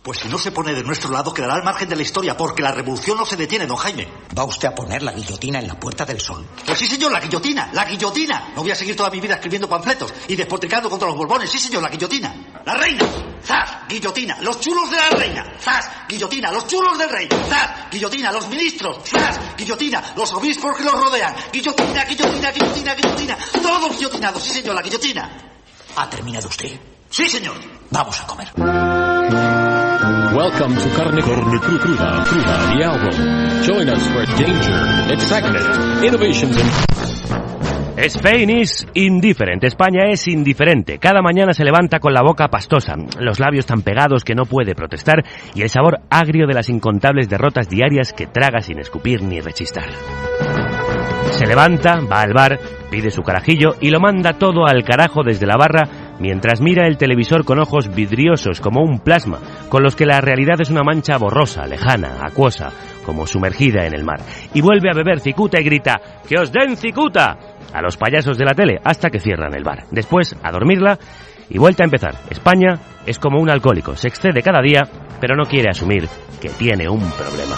Pues si no se pone de nuestro lado, quedará al margen de la historia, porque la revolución no se detiene, don Jaime. ¿Va usted a poner la guillotina en la Puerta del Sol? Pues sí, señor, la guillotina, la guillotina. No voy a seguir toda mi vida escribiendo panfletos y despotricando contra los Borbones. Sí, señor, la guillotina. La reina, ¡zas! Guillotina. Los chulos de la reina, ¡zas! Guillotina. Los chulos del rey, ¡zas! Guillotina. Los ministros, ¡zas! Guillotina. Los obispos que los rodean, guillotina, guillotina, guillotina, guillotina. Todos guillotinados, sí, señor, la guillotina. ¿Ha terminado usted? Sí, señor. Vamos a comer. Welcome to Carne Cruda, the album. Join us for danger, excitement, innovations and... Spain is indifferent. España es indiferente. Cada mañana se levanta con la boca pastosa, los labios tan pegados que no puede protestar y el sabor agrio de las incontables derrotas diarias que traga sin escupir ni rechistar. Se levanta, va al bar, pide su carajillo y lo manda todo al carajo desde la barra mientras mira el televisor con ojos vidriosos como un plasma, con los que la realidad es una mancha borrosa, lejana, acuosa, como sumergida en el mar. Y vuelve a beber cicuta y grita ¡que os den cicuta! A los payasos de la tele hasta que cierran el bar. Después, a dormirla y vuelta a empezar. España es como un alcohólico, se excede cada día, pero no quiere asumir que tiene un problema.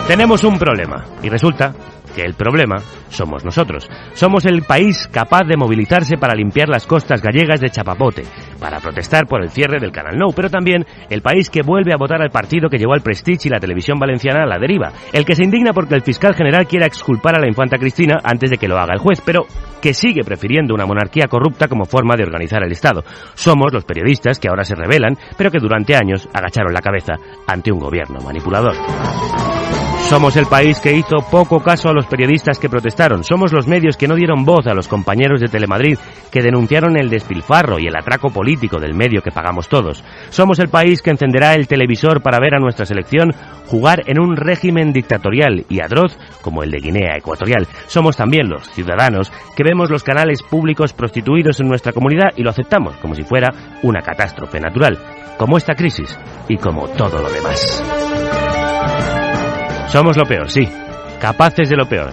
Tenemos un problema, y resulta que el problema somos nosotros. Somos el país capaz de movilizarse para limpiar las costas gallegas de chapapote, para protestar por el cierre del Canal Nou, pero también el país que vuelve a votar al partido que llevó al Prestige y la televisión valenciana a la deriva, el que se indigna porque el fiscal general quiera exculpar a la infanta Cristina antes de que lo haga el juez, pero que sigue prefiriendo una monarquía corrupta como forma de organizar el Estado. Somos los periodistas que ahora se rebelan, pero que durante años agacharon la cabeza ante un gobierno manipulador. Somos el país que hizo poco caso a los periodistas que protestaron. Somos los medios que no dieron voz a los compañeros de Telemadrid que denunciaron el despilfarro y el atraco político del medio que pagamos todos. Somos el país que encenderá el televisor para ver a nuestra selección jugar en un régimen dictatorial y atroz como el de Guinea Ecuatorial. Somos también los ciudadanos que vemos los canales públicos prostituidos en nuestra comunidad y lo aceptamos como si fuera una catástrofe natural, como esta crisis y como todo lo demás. Somos lo peor, sí, capaces de lo peor,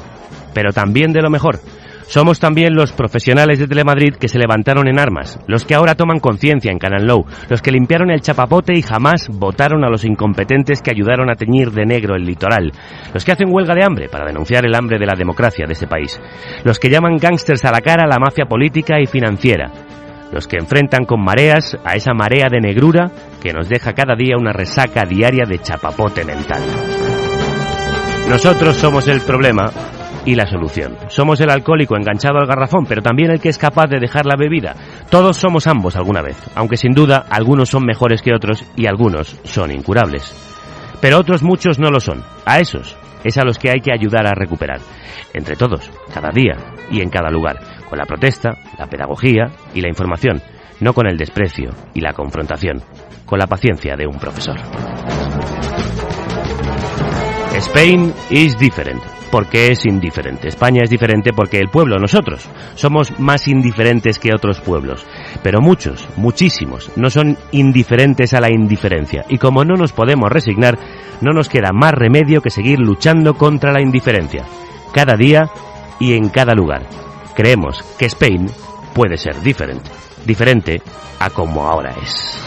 pero también de lo mejor. Somos también los profesionales de Telemadrid que se levantaron en armas, los que ahora toman conciencia en Canal Nou, los que limpiaron el chapapote y jamás votaron a los incompetentes que ayudaron a teñir de negro el litoral, los que hacen huelga de hambre para denunciar el hambre de la democracia de este país, los que llaman gángsters a la cara a la mafia política y financiera, los que enfrentan con mareas a esa marea de negrura que nos deja cada día una resaca diaria de chapapote mental. Nosotros somos el problema y la solución. Somos el alcohólico enganchado al garrafón, pero también el que es capaz de dejar la bebida. Todos somos ambos alguna vez, aunque sin duda algunos son mejores que otros y algunos son incurables. Pero otros muchos no lo son. A esos es a los que hay que ayudar a recuperar. Entre todos, cada día y en cada lugar. Con la protesta, la pedagogía y la información. No con el desprecio y la confrontación. Con la paciencia de un profesor. Spain is different, porque es indiferente. España es diferente porque el pueblo, nosotros, somos más indiferentes que otros pueblos. Pero muchos, muchísimos, no son indiferentes a la indiferencia. Y como no nos podemos resignar, no nos queda más remedio que seguir luchando contra la indiferencia. Cada día y en cada lugar. Creemos que Spain puede ser diferente. Diferente a como ahora es.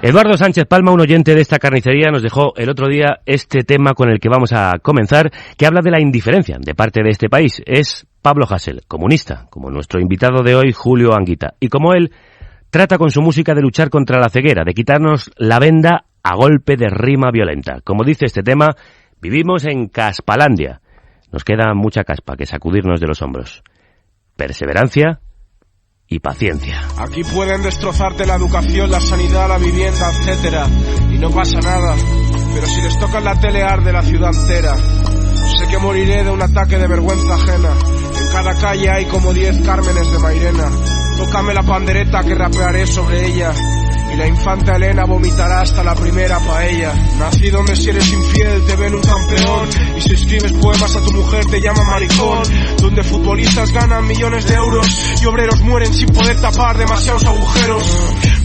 Eduardo Sánchez Palma, un oyente de esta carnicería, nos dejó el otro día este tema con el que vamos a comenzar, que habla de la indiferencia de parte de este país. Es Pablo Hasél, comunista, como nuestro invitado de hoy, Julio Anguita. Y como él, trata con su música de luchar contra la ceguera, de quitarnos la venda a golpe de rima violenta. Como dice este tema, vivimos en Caspalandia. Nos queda mucha caspa que sacudirnos de los hombros. Perseverancia y paciencia. Aquí pueden destrozarte la educación, la sanidad, la vivienda, etcétera, y no pasa nada. Pero si les toca la tele arde la ciudad entera. Sé que moriré de un ataque de vergüenza ajena. En cada calle hay como 10 Cármenes de Mairena. Tócame la pandereta que rapearé sobre ella. Y la infanta Elena vomitará hasta la primera paella. Nací donde si eres infiel te ven un campeón. Y si escribes poemas a tu mujer te llaman maricón. Donde futbolistas ganan millones de euros y obreros mueren sin poder tapar demasiados agujeros.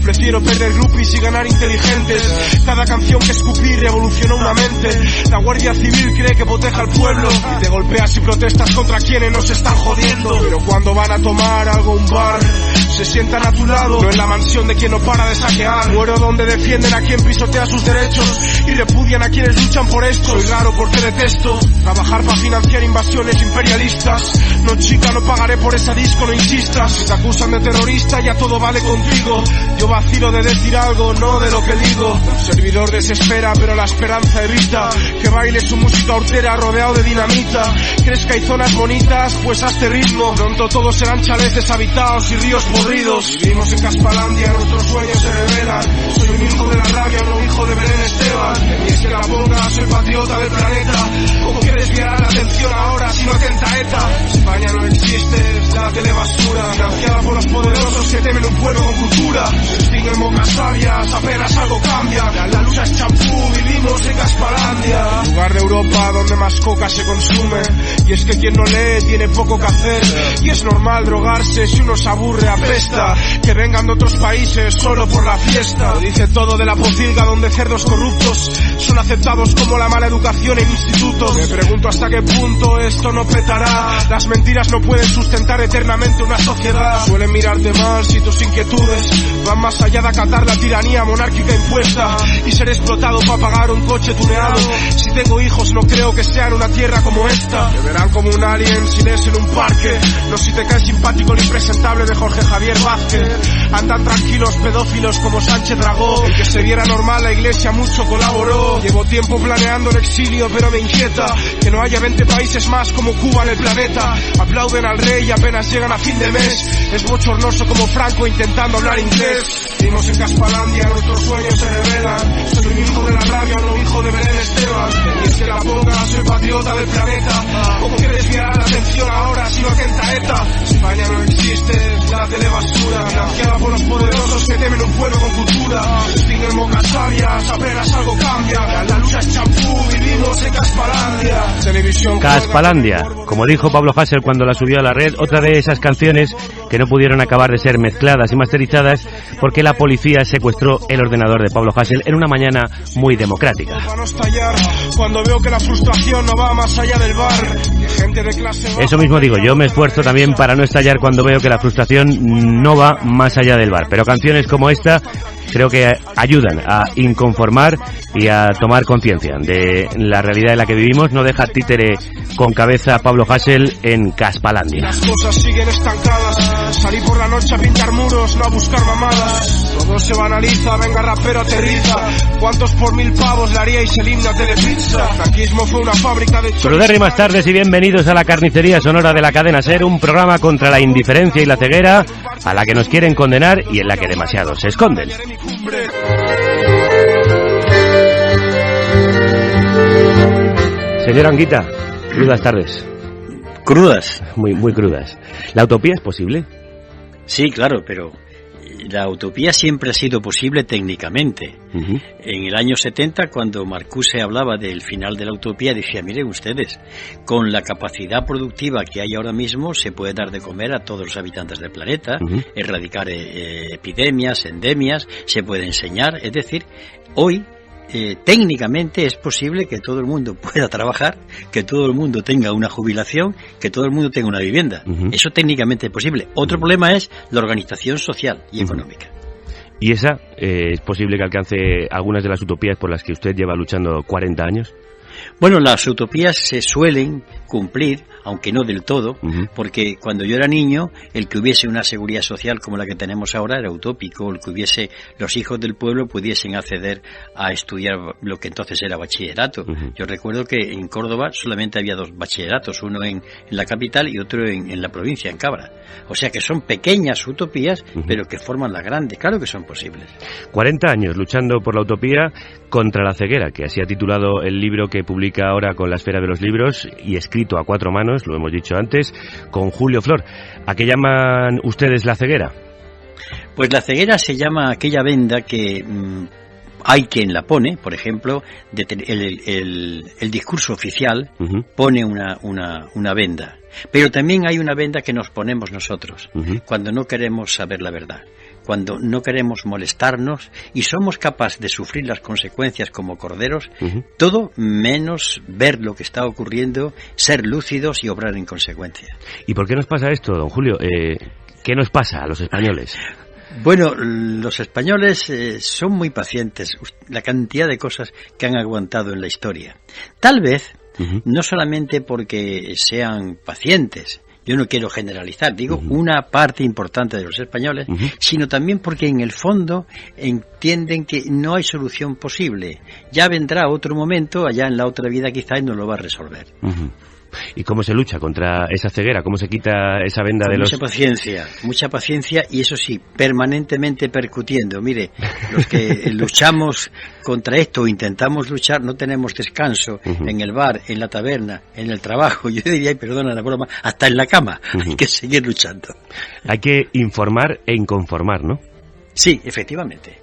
Prefiero perder groupies y ganar inteligentes. Cada canción que escupí revolucionó una mente. La Guardia Civil cree que proteja al pueblo y te golpeas y protestas contra quienes nos están jodiendo. Pero cuando van a tomar algo a un bar, se sientan a tu lado, no en la mansión de quien no para de saquear. Muero donde defienden a quien pisotea sus derechos y repudian a quienes luchan por esto. Soy raro porque detesto trabajar para financiar invasiones imperialistas. No chica, no pagaré por esa disco, no insistas. Si te acusan de terrorista ya todo vale contigo. Yo vacilo de decir algo, no de lo que digo. El servidor desespera pero la esperanza evita que baile su música hortera rodeado de dinamita. ¿Crees que hay zonas bonitas? Pues hazte ritmo. Pronto todos serán chalets deshabitados y ríos podridos. Vivimos en Caspalandia, nuestros sueños se revelan. Soy un hijo de la rabia, no hijo de Belén Esteban. Y es que la ponga, soy patriota del planeta. ¿Cómo quieres desviar la atención ahora si no atenta ETA? España no existe, es la telebasura financiada por los poderosos que temen un pueblo con cultura. Se extinguen bocas sabias, apenas algo cambia. La lucha es champú, vivimos en Caspalandia, lugar de Europa donde más coca se consume. Y es que quien no lee tiene poco que hacer. Y es normal drogarse, si uno se aburre apesta. Que vengan de otros países solo por la fiesta. Lo dice todo de la pocilga donde cerdos corruptos son aceptados como la mala educación en institutos. Me pregunto hasta qué punto esto no petará. Las mentiras no pueden sustentar eternamente una sociedad. Suelen mirarte mal si tus inquietudes van más allá de acatar la tiranía monárquica impuesta y ser explotado para pagar un coche tuneado. Si tengo hijos no creo que sean una tierra como esta. Te verán como un alien si lees en un parque. No si te cae simpático el impresentable de Jorge Javier Vázquez. Andan tranquilos pedófilos como Sánchez Dragó. El que se viera normal la iglesia mucho colaboró. Llevo tiempo planeando el exilio pero me inquieta que no haya 20 países más como Cuba en el planeta. Aplauden al rey y apenas llegan a fin de mes. Es bochornoso como Franco intentando hablar inglés. Vivimos en Caspalandia, nuestros sueños se revelan. Soy un hijo de la rabia, no hijo de Belén Esteban. Y es que la ponga, soy patriota del planeta. ¿Cómo quieres desviar la atención ahora si no atenta ETA? España no existe, es la telebasura financiada por los poderosos que temen un pueblo con cultura. Se extinguen bocas sabias, apenas algo cambia. La lucha es champú, vivimos en Caspalandia. Televisión Caspalandia, como dijo Pablo Hasél cuando la subió a la red, otra de esas canciones que no pudieron acabar de ser mezcladas y masterizadas porque la policía secuestró el ordenador de Pablo Hasél en una mañana muy democrática. Cuando veo que la frustración no va más allá del bar. Eso mismo digo, yo me esfuerzo también para no estallar cuando veo que la frustración no va más allá del bar. Pero canciones como esta creo que ayudan a inconformar y a tomar conciencia de la realidad en la que vivimos. No deja títere con cabeza Pablo Hasél en Caspalandia. Las cosas siguen estancadas. Salí por la noche a pintar muros, no a buscar mamadas. Todo se banaliza, venga rapero aterriza. ¿Cuántos por 1000 pavos le haríais el himno a Telepizza? Franquismo fue una fábrica de... Crudérrimas tardes y bienvenidos a la carnicería sonora de la cadena SER, un programa contra la indiferencia y la ceguera a la que nos quieren condenar y en la que demasiados se esconden. Señor Anguita, crudas tardes. ¿Crudas? Muy crudas. ¿La utopía es posible? Sí, claro, pero la utopía siempre ha sido posible técnicamente. Uh-huh. En el año 70, cuando Marcuse hablaba del final de la utopía, decía, miren ustedes, con la capacidad productiva que hay ahora mismo, se puede dar de comer a todos los habitantes del planeta, uh-huh, erradicar epidemias, endemias, se puede enseñar, es decir, hoy técnicamente es posible que todo el mundo pueda trabajar, que todo el mundo tenga una jubilación, que todo el mundo tenga una vivienda. Uh-huh. Eso técnicamente es posible. Otro problema es la organización social y económica. ¿Y esa es posible que alcance algunas de las utopías por las que usted lleva luchando 40 años? Bueno, las utopías se suelen cumplir, aunque no del todo, uh-huh, porque cuando yo era niño, el que hubiese una seguridad social como la que tenemos ahora era utópico, el que hubiese los hijos del pueblo pudiesen acceder a estudiar lo que entonces era bachillerato. Uh-huh. Yo recuerdo que en Córdoba solamente había 2 bachilleratos, uno en la capital y otro en la provincia, en Cabra. O sea que son pequeñas utopías, uh-huh, pero que forman la grande. Claro que son posibles. 40 años luchando por la utopía contra la ceguera, que así ha titulado el libro que publica ahora con la Esfera de los Libros y escrito a 4 manos, lo hemos dicho antes, con Julio Flor. ¿A qué llaman ustedes la ceguera? Pues la ceguera se llama aquella venda que hay quien la pone, por ejemplo, el discurso oficial, uh-huh, pone una venda, pero también hay una venda que nos ponemos nosotros, uh-huh, cuando no queremos saber la verdad. cuando no queremos molestarnos y somos capaces de sufrir las consecuencias como corderos, todo menos ver lo que está ocurriendo, ser lúcidos y obrar en consecuencia. ¿Y por qué nos pasa esto, don Julio? ¿Qué nos pasa a los españoles? Bueno, los españoles son muy pacientes, la cantidad de cosas que han aguantado en la historia. Tal vez, no solamente porque sean pacientes, yo no quiero generalizar, digo una parte importante de los españoles, sino también porque en el fondo entienden que no hay solución posible. Ya vendrá otro momento, allá en la otra vida quizás no lo va a resolver. ¿Y cómo se lucha contra esa ceguera? ¿Cómo se quita esa venda de los...? Mucha paciencia y eso sí, permanentemente percutiendo. Mire, los que luchamos contra esto o intentamos luchar no tenemos descanso en el bar, en la taberna, en el trabajo, yo diría, y perdona la broma, hasta en la cama. Hay que seguir luchando. Hay que informar e inconformar, ¿no? Sí, efectivamente.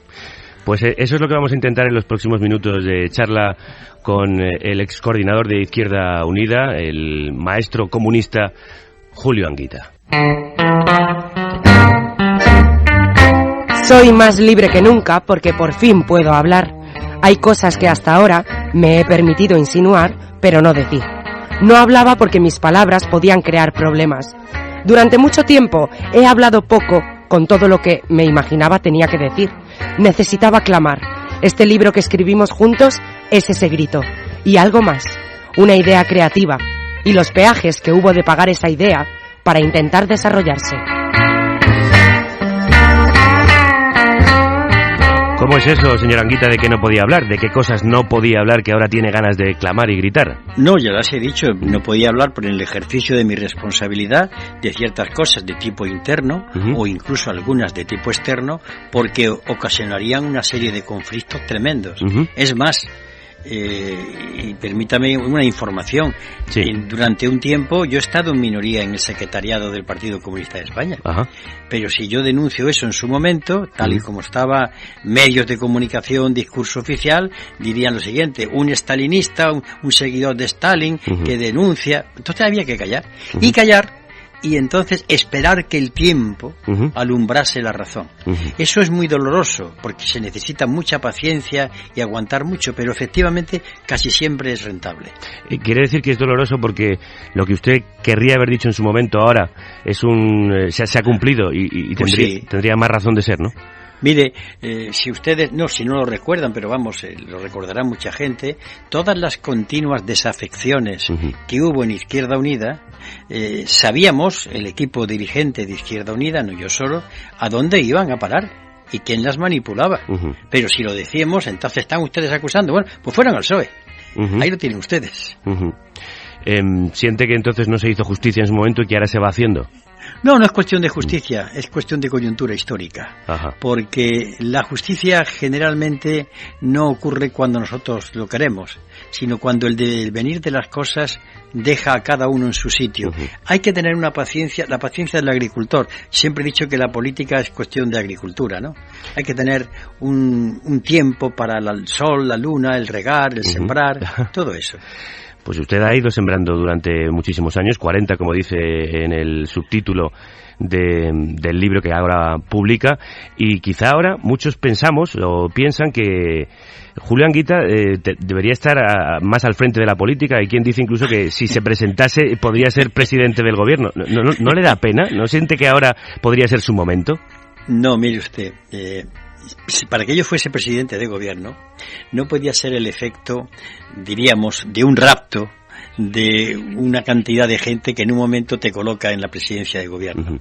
Pues eso es lo que vamos a intentar en los próximos minutos de charla con el ex coordinador de Izquierda Unida, el maestro comunista Julio Anguita. Soy más libre que nunca porque por fin puedo hablar. Hay cosas que hasta ahora me he permitido insinuar, pero no decir. No hablaba porque mis palabras podían crear problemas. Durante mucho tiempo he hablado poco con todo lo que me imaginaba tenía que decir. Necesitaba clamar. Este libro que escribimos juntos es ese grito. Y algo más. Una idea creativa. Y los peajes que hubo de pagar esa idea para intentar desarrollarse. ¿Cómo es eso, señor Anguita, de que no podía hablar? ¿De qué cosas no podía hablar que ahora tiene ganas de clamar y gritar? No, ya las he dicho, no podía hablar por el ejercicio de mi responsabilidad de ciertas cosas de tipo interno o incluso algunas de tipo externo porque ocasionarían una serie de conflictos tremendos. Es más, y permítame una información. Sí. Durante un tiempo yo he estado en minoría en el secretariado del Partido Comunista de España. Pero si yo denuncio eso en su momento, tal y como estaba, medios de comunicación, discurso oficial, dirían lo siguiente: un estalinista, un seguidor de Stalin que denuncia. Entonces había que callar. Y callar. Y entonces esperar que el tiempo alumbrase la razón. Eso es muy doloroso, porque se necesita mucha paciencia y aguantar mucho, pero efectivamente casi siempre es rentable. Quiere decir que es doloroso porque lo que usted querría haber dicho en su momento ahora es se ha cumplido y tendría más razón de ser, ¿no? Mire, si ustedes, si no lo recuerdan, pero vamos, lo recordará mucha gente, todas las continuas desafecciones que hubo en Izquierda Unida, sabíamos, el equipo dirigente de Izquierda Unida, no yo solo, a dónde iban a parar y quién las manipulaba. Pero si lo decíamos, entonces están ustedes acusando. Bueno, pues fueron al PSOE. Ahí lo tienen ustedes. ¿Siente que entonces no se hizo justicia en su momento y que ahora se va haciendo? No es cuestión de justicia, es cuestión de coyuntura histórica. Porque la justicia generalmente no ocurre cuando nosotros lo queremos, sino cuando el devenir de las cosas deja a cada uno en su sitio. Hay que tener una paciencia, la paciencia del agricultor. Siempre he dicho que la política es cuestión de agricultura, ¿no? Hay que tener un tiempo para el sol, la luna, el regar, el sembrar, todo eso. Pues usted ha ido sembrando durante muchísimos años, 40, como dice en el subtítulo del libro que ahora publica, y quizá ahora muchos pensamos o piensan que Julio Anguita debería estar más al frente de la política. Hay quien dice incluso que si se presentase podría ser presidente del gobierno. ¿No le da pena? ¿No siente que ahora podría ser su momento? No, mire usted, para que yo fuese presidente de gobierno, no podía ser el efecto, diríamos, de un rapto de una cantidad de gente que en un momento te coloca en la presidencia de gobierno.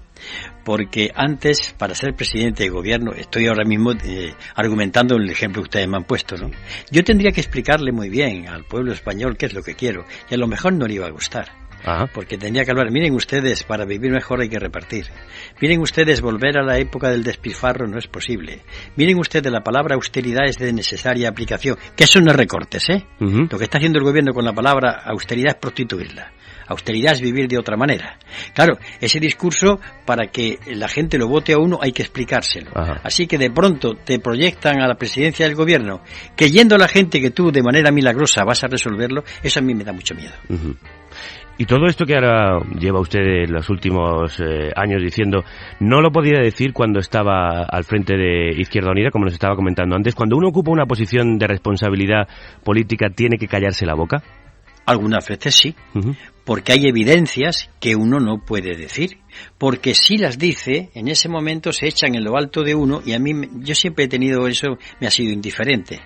Porque antes, para ser presidente de gobierno, estoy ahora mismo argumentando el ejemplo que ustedes me han puesto, ¿no? Yo tendría que explicarle muy bien al pueblo español qué es lo que quiero, y a lo mejor no le iba a gustar. Porque tendría que hablar, miren ustedes, para vivir mejor hay que repartir. Miren ustedes, volver a la época del despilfarro no es posible. Miren ustedes, la palabra austeridad es de necesaria aplicación. Que eso no es recortes, ¿eh? Lo que está haciendo el gobierno con la palabra austeridad es prostituirla. Austeridad es vivir de otra manera. Claro, ese discurso, para que la gente lo vote a uno, hay que explicárselo. Así que de pronto te proyectan a la presidencia del gobierno, creyendo la gente que tú de manera milagrosa vas a resolverlo, eso a mí me da mucho miedo. Y todo esto que ahora lleva usted los últimos años diciendo, ¿no lo podía decir cuando estaba al frente de Izquierda Unida, como nos estaba comentando antes? Cuando uno ocupa una posición de responsabilidad política, ¿tiene que callarse la boca? Algunas veces sí, porque hay evidencias que uno no puede decir, porque si las dice, en ese momento se echan en lo alto de uno, y a mí, yo siempre he tenido eso, me ha sido indiferente,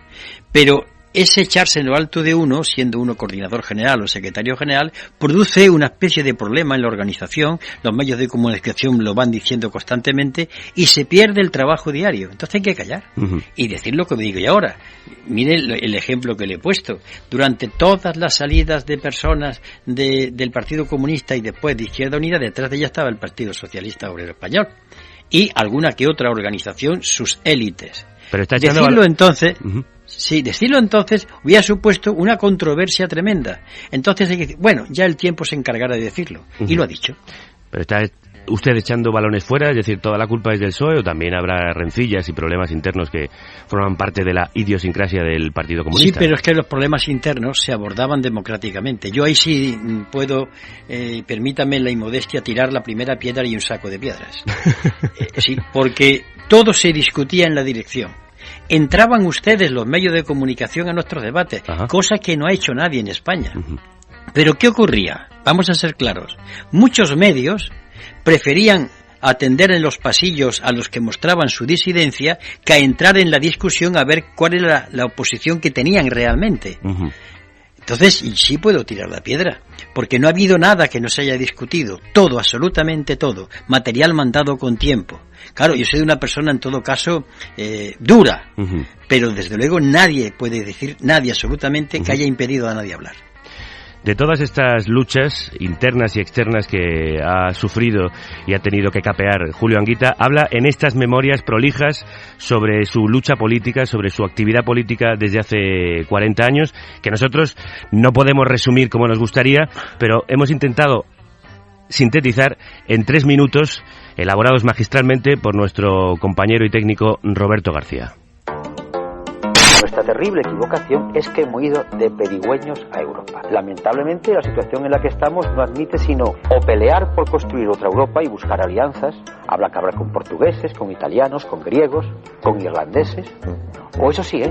pero ese echarse en lo alto de uno, siendo uno coordinador general o secretario general, produce una especie de problema en la organización, los medios de comunicación lo van diciendo constantemente, y se pierde el trabajo diario. Entonces hay que callar y decir lo que me digo yo ahora. Mire el ejemplo que le he puesto. Durante todas las salidas de personas del Partido Comunista y después de Izquierda Unida, detrás de ella estaba el Partido Socialista Obrero Español y alguna que otra organización, sus élites. Pero está decirlo entonces... Sí, decirlo entonces hubiera supuesto una controversia tremenda. Entonces hay que decir, bueno, ya el tiempo se encargará de decirlo. Y lo ha dicho. Pero está usted echando balones fuera, es decir, ¿toda la culpa es del PSOE o también habrá rencillas y problemas internos que forman parte de la idiosincrasia del Partido Comunista? Sí, pero es que los problemas internos se abordaban democráticamente. Yo ahí sí puedo, permítame la inmodestia, tirar la primera piedra y un saco de piedras. Sí, porque todo se discutía en la dirección. Entraban ustedes, los medios de comunicación, a nuestros debates, cosa que no ha hecho nadie en España. Pero ¿qué ocurría? Vamos a ser claros. Muchos medios preferían atender en los pasillos a los que mostraban su disidencia que a entrar en la discusión a ver cuál era la oposición que tenían realmente. Entonces, sí puedo tirar la piedra, porque no ha habido nada que no se haya discutido, todo, absolutamente todo, material mandado con tiempo. Claro, yo soy una persona en todo caso dura, pero desde luego nadie puede decir, nadie absolutamente, que haya impedido a nadie hablar. De todas estas luchas internas y externas que ha sufrido y ha tenido que capear Julio Anguita, habla en estas memorias prolijas sobre su lucha política, sobre su actividad política desde hace 40 años, que nosotros no podemos resumir como nos gustaría, pero hemos intentado sintetizar en 3 minutos, elaborados magistralmente por nuestro compañero y técnico Roberto García. Nuestra terrible equivocación es que hemos ido de pedigüeños a Europa. Lamentablemente, la situación en la que estamos no admite sino o pelear por construir otra Europa y buscar alianzas, habrá que hablar con portugueses, con italianos, con griegos, con irlandeses, o eso sí,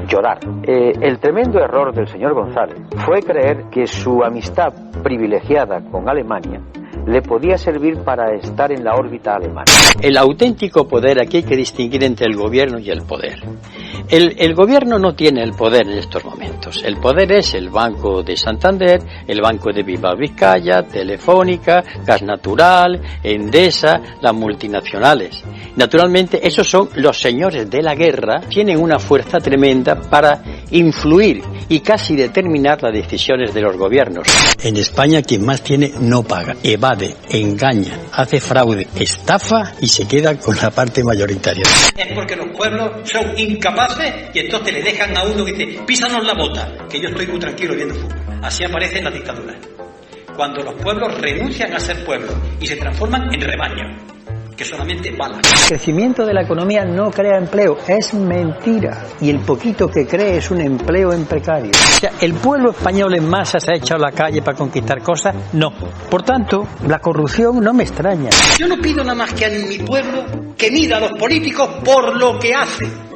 llorar. El tremendo error del señor González fue creer que su amistad privilegiada con Alemania le podía servir para estar en la órbita alemana. El auténtico poder, aquí hay que distinguir entre el gobierno y el poder. El gobierno no tiene el poder en estos momentos. El poder es el Banco de Santander, el Banco de Bilbao Vizcaya, Telefónica, Gas Natural, Endesa, las multinacionales. Naturalmente, esos son los señores de la guerra, tienen una fuerza tremenda para influir y casi determinar las decisiones de los gobiernos. En España, quien más tiene no paga, evade, engaña, hace fraude, estafa y se queda con la parte mayoritaria. Es porque los pueblos son incapaces y entonces le dejan a uno que dice, písanos la bota, que yo estoy muy tranquilo viendo fútbol. Así aparecen las dictaduras. Cuando los pueblos renuncian a ser pueblos y se transforman en rebaño, que solamente balas. El crecimiento de la economía no crea empleo, es mentira. Y el poquito que cree es un empleo en precario. O sea, ¿el pueblo español en masa se ha echado a la calle para conquistar cosas? No. Por tanto, la corrupción no me extraña. Yo no pido nada más que a mi pueblo que mida a los políticos por lo que hacen.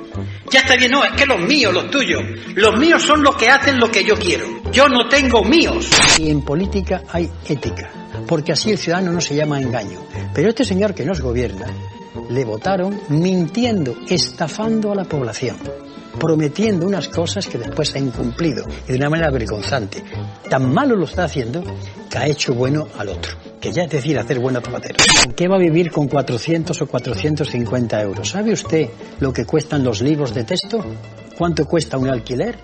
Ya está bien, no, es que los míos, los tuyos. Los míos son los que hacen lo que yo quiero. Yo no tengo míos. Y en política hay ética, porque así el ciudadano no se llama engaño. Pero este señor que nos gobierna, le votaron mintiendo, estafando a la población, prometiendo unas cosas que después ha incumplido, y de una manera vergonzante. Tan malo lo está haciendo que ha hecho bueno al otro, que ya es decir, hacer buena zapatero. ¿Qué va a vivir con 400 o 450 euros? ¿Sabe usted lo que cuestan los libros de texto? ¿Cuánto cuesta un alquiler?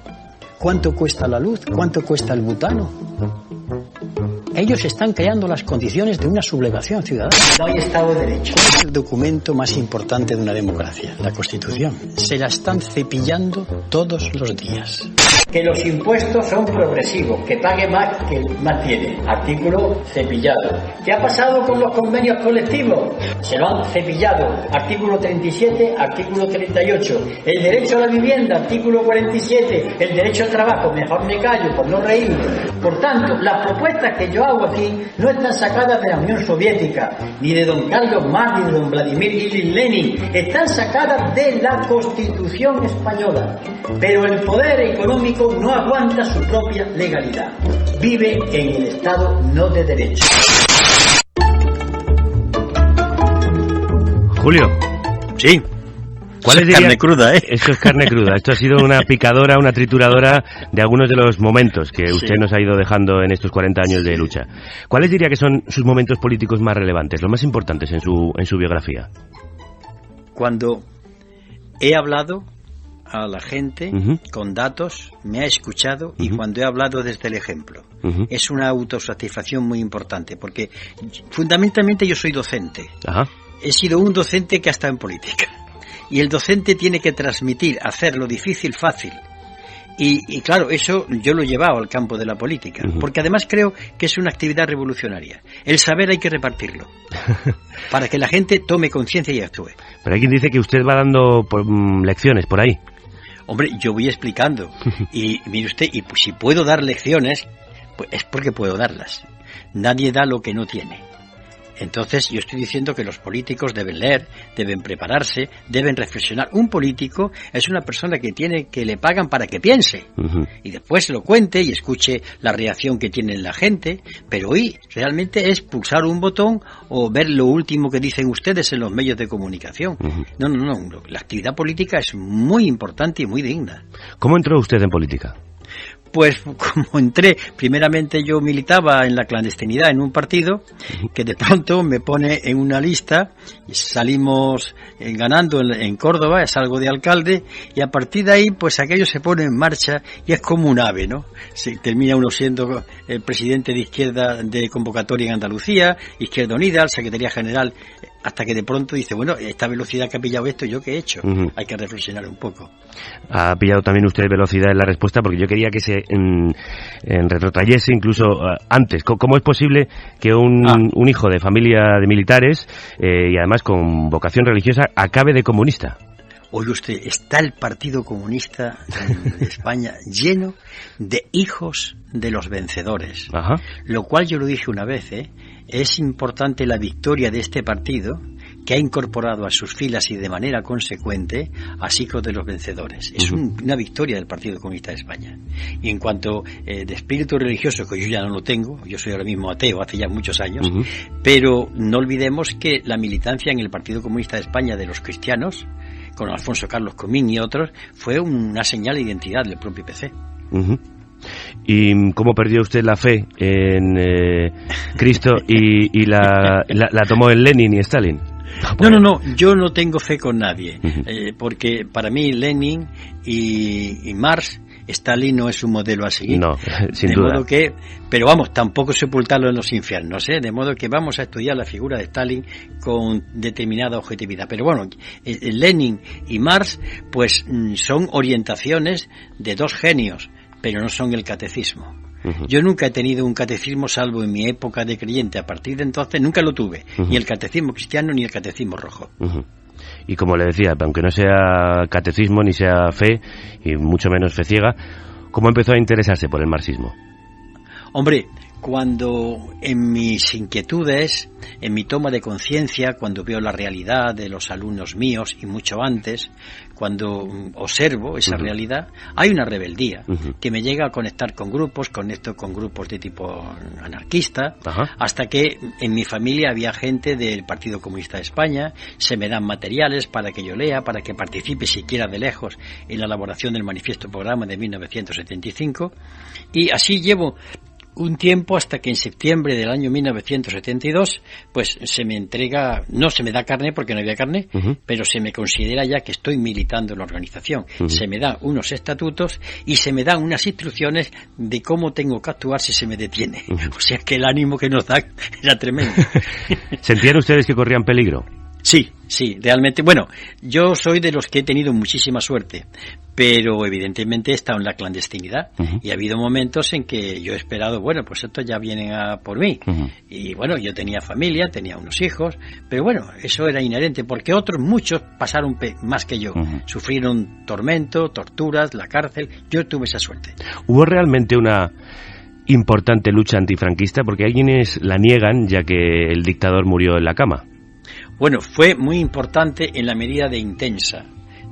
¿Cuánto cuesta la luz? ¿Cuánto cuesta el butano? Ellos están creando las condiciones de una sublevación ciudadana. No hay Estado de Derecho. ¿Cuál es el documento más importante de una democracia? La Constitución. Se la están cepillando todos los días. Que los impuestos son progresivos, que pague más que más tiene. Artículo cepillado. ¿Qué ha pasado con los convenios colectivos? Se lo han cepillado. Artículo 37, artículo 38. El derecho a la vivienda, artículo 47. El derecho al trabajo, mejor me callo por no reírme. Por tanto, las propuestas que yo hablado aquí no están sacadas de la Unión Soviética, ni de don Carlos Marx, ni de don Vladimir Ilich Lenin, están sacadas de la Constitución española. Pero el poder económico no aguanta su propia legalidad. Vive en el Estado no de derecho. Julio. Sí. ¿Cuál es carne cruda, eh? Esto es carne cruda. Esto ha sido una picadora, una trituradora de algunos de los momentos que usted nos ha ido dejando en estos 40 años de lucha. ¿Cuáles diría que son sus momentos políticos más relevantes, los más importantes en su biografía? Cuando he hablado a la gente con datos, me ha escuchado y cuando he hablado desde el ejemplo. Es una autosatisfacción muy importante porque fundamentalmente yo soy docente. He sido un docente que ha estado en política. Y el docente tiene que transmitir, hacer lo difícil fácil. Y claro, eso yo lo he llevado al campo de la política, porque además creo que es una actividad revolucionaria. El saber hay que repartirlo, para que la gente tome conciencia y actúe. Pero hay quien dice que usted va dando lecciones por ahí. Hombre, yo voy explicando. Y mire usted, y pues, si puedo dar lecciones, pues es porque puedo darlas. Nadie da lo que no tiene. Entonces yo estoy diciendo que los políticos deben leer, deben prepararse, deben reflexionar. Un político es una persona que le pagan para que piense y después lo cuente y escuche la reacción que tiene la gente, pero hoy realmente es pulsar un botón o ver lo último que dicen ustedes en los medios de comunicación. No, la actividad política es muy importante y muy digna. ¿Cómo entró usted en política? Pues como entré, primeramente yo militaba en la clandestinidad en un partido que de pronto me pone en una lista y salimos ganando en Córdoba, salgo de alcalde y a partir de ahí pues aquello se pone en marcha y es como un ave, ¿no? Termina uno siendo el presidente de Izquierda de convocatoria en Andalucía, Izquierda Unida, Secretaría General, hasta que de pronto dice, bueno, esta velocidad que ha pillado esto, ¿yo qué he hecho? Hay que reflexionar un poco. Ha pillado también usted velocidad en la respuesta porque yo quería que se retrotrayese incluso antes. ¿Cómo es posible que un hijo de familia de militares y además con vocación religiosa acabe de comunista? Oye usted, está el Partido Comunista de España lleno de hijos de los vencedores. Lo cual yo lo dije una vez, es importante la victoria de este partido que ha incorporado a sus filas y de manera consecuente a hijos de los vencedores. Es una victoria del Partido Comunista de España. Y en cuanto de espíritu religioso, que yo ya no lo tengo, yo soy ahora mismo ateo hace ya muchos años, pero no olvidemos que la militancia en el Partido Comunista de España de los cristianos, con Alfonso Carlos Comín y otros, fue una señal de identidad del propio PC. ¿Y cómo perdió usted la fe en Cristo y la tomó en Lenin y Stalin? No, yo no tengo fe con nadie, porque para mí Lenin y Marx, Stalin no es un modelo a seguir. No, sin duda. Modo que, pero vamos, tampoco sepultarlo en los infiernos, de modo que vamos a estudiar la figura de Stalin con determinada objetividad. Pero bueno, Lenin y Marx, pues son orientaciones de dos genios, pero no son el catecismo. Yo nunca he tenido un catecismo salvo en mi época de creyente. A partir de entonces nunca lo tuve, ni el catecismo cristiano ni el catecismo rojo. Y como le decía, aunque no sea catecismo ni sea fe, y mucho menos fe ciega, ¿cómo empezó a interesarse por el marxismo? Hombre, cuando en mis inquietudes, en mi toma de conciencia, cuando veo la realidad de los alumnos míos y mucho antes, cuando observo esa realidad, hay una rebeldía que me llega a conectar con grupos, conecto con grupos de tipo anarquista, hasta que en mi familia había gente del Partido Comunista de España, se me dan materiales para que yo lea, para que participe siquiera de lejos en la elaboración del manifiesto programa de 1975, y así llevo un tiempo hasta que en septiembre del año 1972 pues se me entrega, no se me da carné porque no había carné, pero se me considera ya que estoy militando en la organización. Se me dan unos estatutos y se me dan unas instrucciones de cómo tengo que actuar si se me detiene. O sea que el ánimo que nos da era tremendo. ¿Sentían ustedes que corrían peligro? Sí, realmente. Bueno, yo soy de los que he tenido muchísima suerte, pero evidentemente he estado en la clandestinidad y ha habido momentos en que yo he esperado, bueno, pues estos ya vienen a por mí. Y bueno, yo tenía familia, tenía unos hijos, pero bueno, eso era inherente, porque otros muchos pasaron más que yo. Sufrieron tormento, torturas, la cárcel. Yo tuve esa suerte. ¿Hubo realmente una importante lucha antifranquista? Porque hay quienes la niegan, ya que el dictador murió en la cama. Bueno, fue muy importante en la medida de intensa,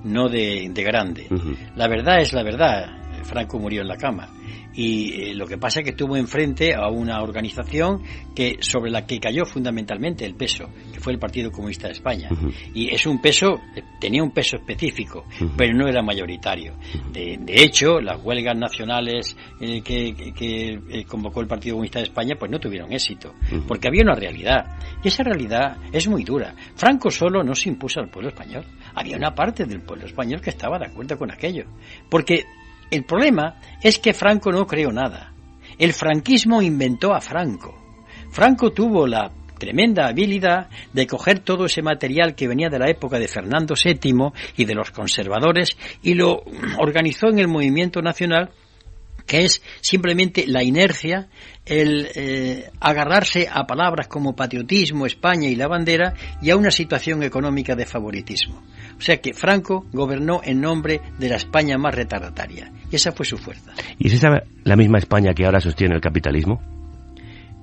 no de grande. La verdad es la verdad. Franco murió en la cama. Y lo que pasa es que estuvo enfrente a una organización sobre la que cayó fundamentalmente el peso, que fue el Partido Comunista de España. Y es un peso, tenía un peso específico, pero no era mayoritario. De hecho, las huelgas nacionales que convocó el Partido Comunista de España, pues no tuvieron éxito, porque había una realidad. Y esa realidad es muy dura. Franco solo no se impuso al pueblo español. Había una parte del pueblo español que estaba de acuerdo con aquello. Porque el problema es que Franco no creó nada. El franquismo inventó a Franco. Franco tuvo la tremenda habilidad de coger todo ese material que venía de la época de Fernando VII y de los conservadores y lo organizó en el movimiento nacional, que es simplemente la inercia, el agarrarse a palabras como patriotismo, España y la bandera, y a una situación económica de favoritismo. O sea que Franco gobernó en nombre de la España más retardataria, y esa fue su fuerza. ¿Y es esa la misma España que ahora sostiene el capitalismo?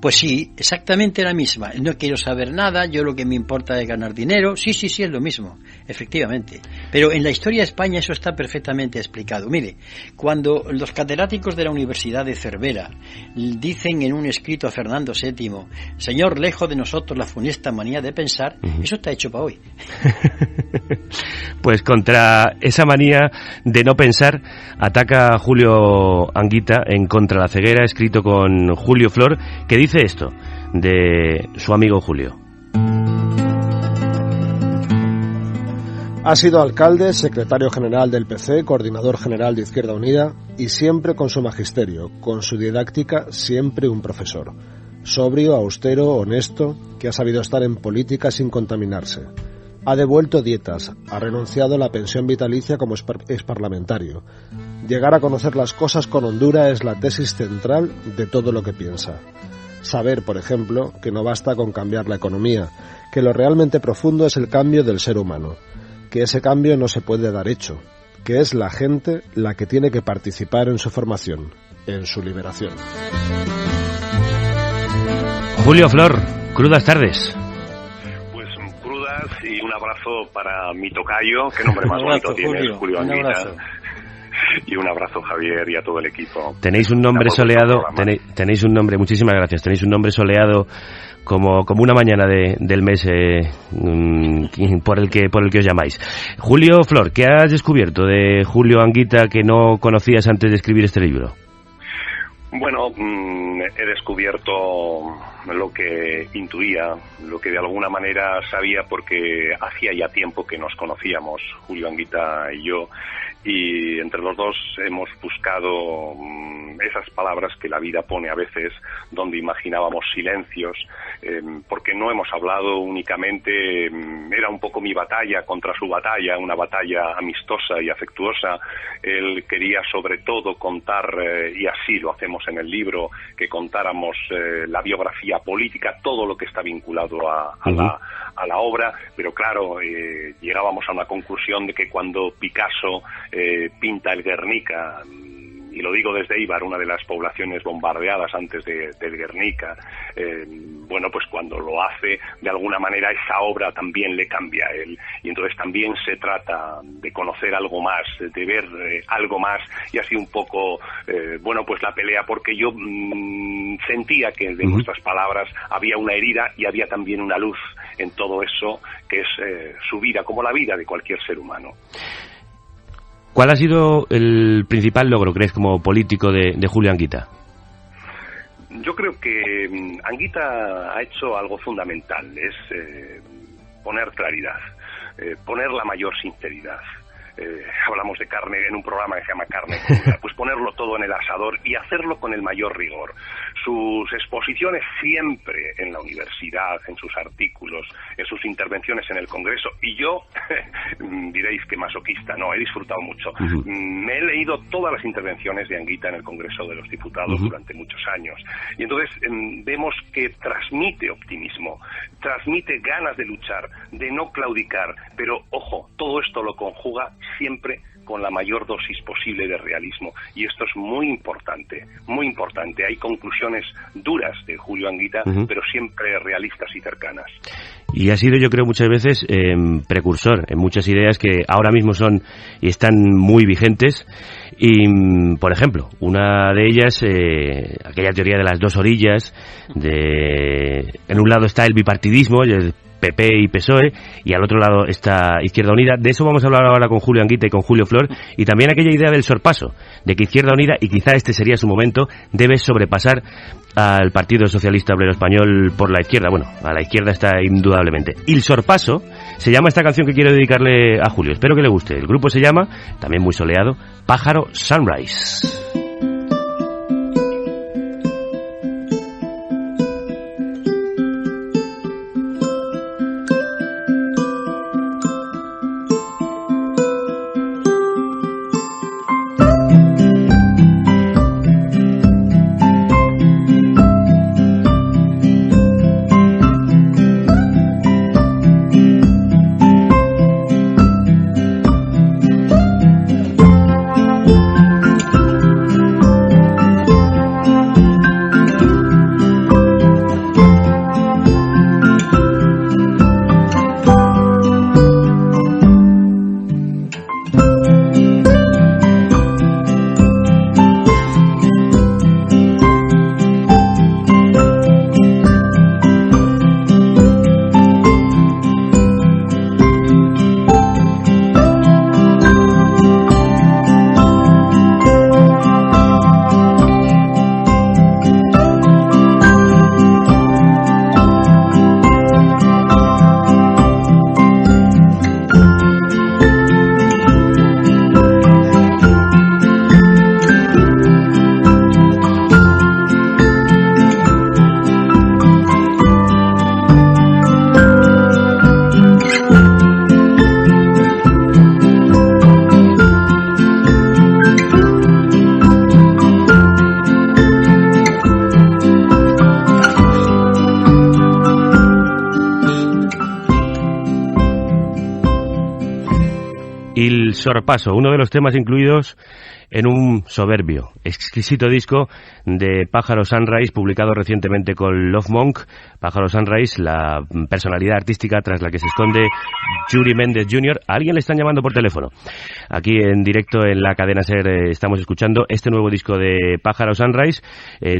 Pues sí, exactamente la misma. No quiero saber nada, yo lo que me importa es ganar dinero. Sí, es lo mismo, efectivamente. Pero en la historia de España eso está perfectamente explicado. Mire, cuando los catedráticos de la Universidad de Cervera dicen en un escrito a Fernando VII, señor, lejos de nosotros la funesta manía de pensar, eso está hecho para hoy. Pues contra esa manía de no pensar ataca Julio Anguita en Contra la ceguera, escrito con Julio Flor, que dice esto de su amigo Julio. Ha sido alcalde, secretario general del PC, coordinador general de Izquierda Unida y siempre con su magisterio, con su didáctica, siempre un profesor. Sobrio, austero, honesto, que ha sabido estar en política sin contaminarse. Ha devuelto dietas, ha renunciado a la pensión vitalicia como exparlamentario. Llegar a conocer las cosas con hondura es la tesis central de todo lo que piensa. Saber, por ejemplo, que no basta con cambiar la economía, que lo realmente profundo es el cambio del ser humano, que ese cambio no se puede dar hecho, que es la gente la que tiene que participar en su formación, en su liberación. Julio Flor, crudas tardes. Y un abrazo para mi tocayo, qué nombre más bonito tienes, Julio Anguita. Y un abrazo, Javier, y a todo el equipo. Tenéis un nombre soleado, tenéis un nombre, muchísimas gracias, tenéis un nombre soleado como una mañana del mes por el que os llamáis. Julio Flor, ¿qué has descubierto de Julio Anguita que no conocías antes de escribir este libro? Bueno, he descubierto lo que intuía, lo que de alguna manera sabía, porque hacía ya tiempo que nos conocíamos, Julio Anguita y yo, y entre los dos hemos buscado esas palabras que la vida pone a veces donde imaginábamos silencios, porque no hemos hablado únicamente, era un poco mi batalla contra su batalla, una batalla amistosa y afectuosa. Él quería sobre todo contar, y así lo hacemos en el libro, que contáramos la biografía política, todo lo que está vinculado a la obra, pero claro, llegábamos a una conclusión de que cuando Picasso pinta el Guernica, y lo digo desde Eibar, una de las poblaciones bombardeadas antes del Guernica, bueno, pues cuando lo hace, de alguna manera esa obra también le cambia a él, y entonces también se trata de conocer algo más, de ver algo más, y así un poco, bueno, pues la pelea, porque yo sentía que de nuestras palabras había una herida y había también una luz en todo eso, que es su vida, como la vida de cualquier ser humano. ¿Cuál ha sido el principal logro, crees, como político de Julio Anguita? Yo creo que Anguita ha hecho algo fundamental, es poner claridad, poner la mayor sinceridad. Hablamos de carne en un programa que se llama Carne Cruda, pues ponerlo todo en el asador y hacerlo con el mayor rigor. Sus exposiciones siempre en la universidad, en sus artículos, en sus intervenciones en el Congreso, y yo, diréis que masoquista, no, he disfrutado mucho. Me he leído todas las intervenciones de Anguita en el Congreso de los Diputados durante muchos años, y entonces vemos que transmite optimismo, transmite ganas de luchar, de no claudicar, pero ojo, todo esto lo conjuga siempre con la mayor dosis posible de realismo. Y esto es muy importante, muy importante. Hay conclusiones duras de Julio Anguita, pero siempre realistas y cercanas. Y ha sido, yo creo, muchas veces precursor en muchas ideas que ahora mismo son y están muy vigentes. Y, por ejemplo, una de ellas, aquella teoría de las dos orillas, en un lado está el bipartidismo, el PP y PSOE, y al otro lado está Izquierda Unida. De eso vamos a hablar ahora con Julio Anguita y con Julio Flor, y también aquella idea del sorpaso, de que Izquierda Unida, y quizá este sería su momento, debe sobrepasar al Partido Socialista Obrero Español por la izquierda. Bueno, a la izquierda está indudablemente. Il sorpaso se llama esta canción que quiero dedicarle a Julio. Espero que le guste. El grupo se llama, también muy soleado, Pájaro Sunrise. Il sorpaso, uno de los temas incluidos en un soberbio, exquisito disco de Pájaro Sunrise, publicado recientemente con Love Monk. Pájaro Sunrise, la personalidad artística tras la que se esconde Yuri Méndez Jr. A alguien le están llamando por teléfono. Aquí en directo en la cadena SER estamos escuchando este nuevo disco de Pájaro Sunrise,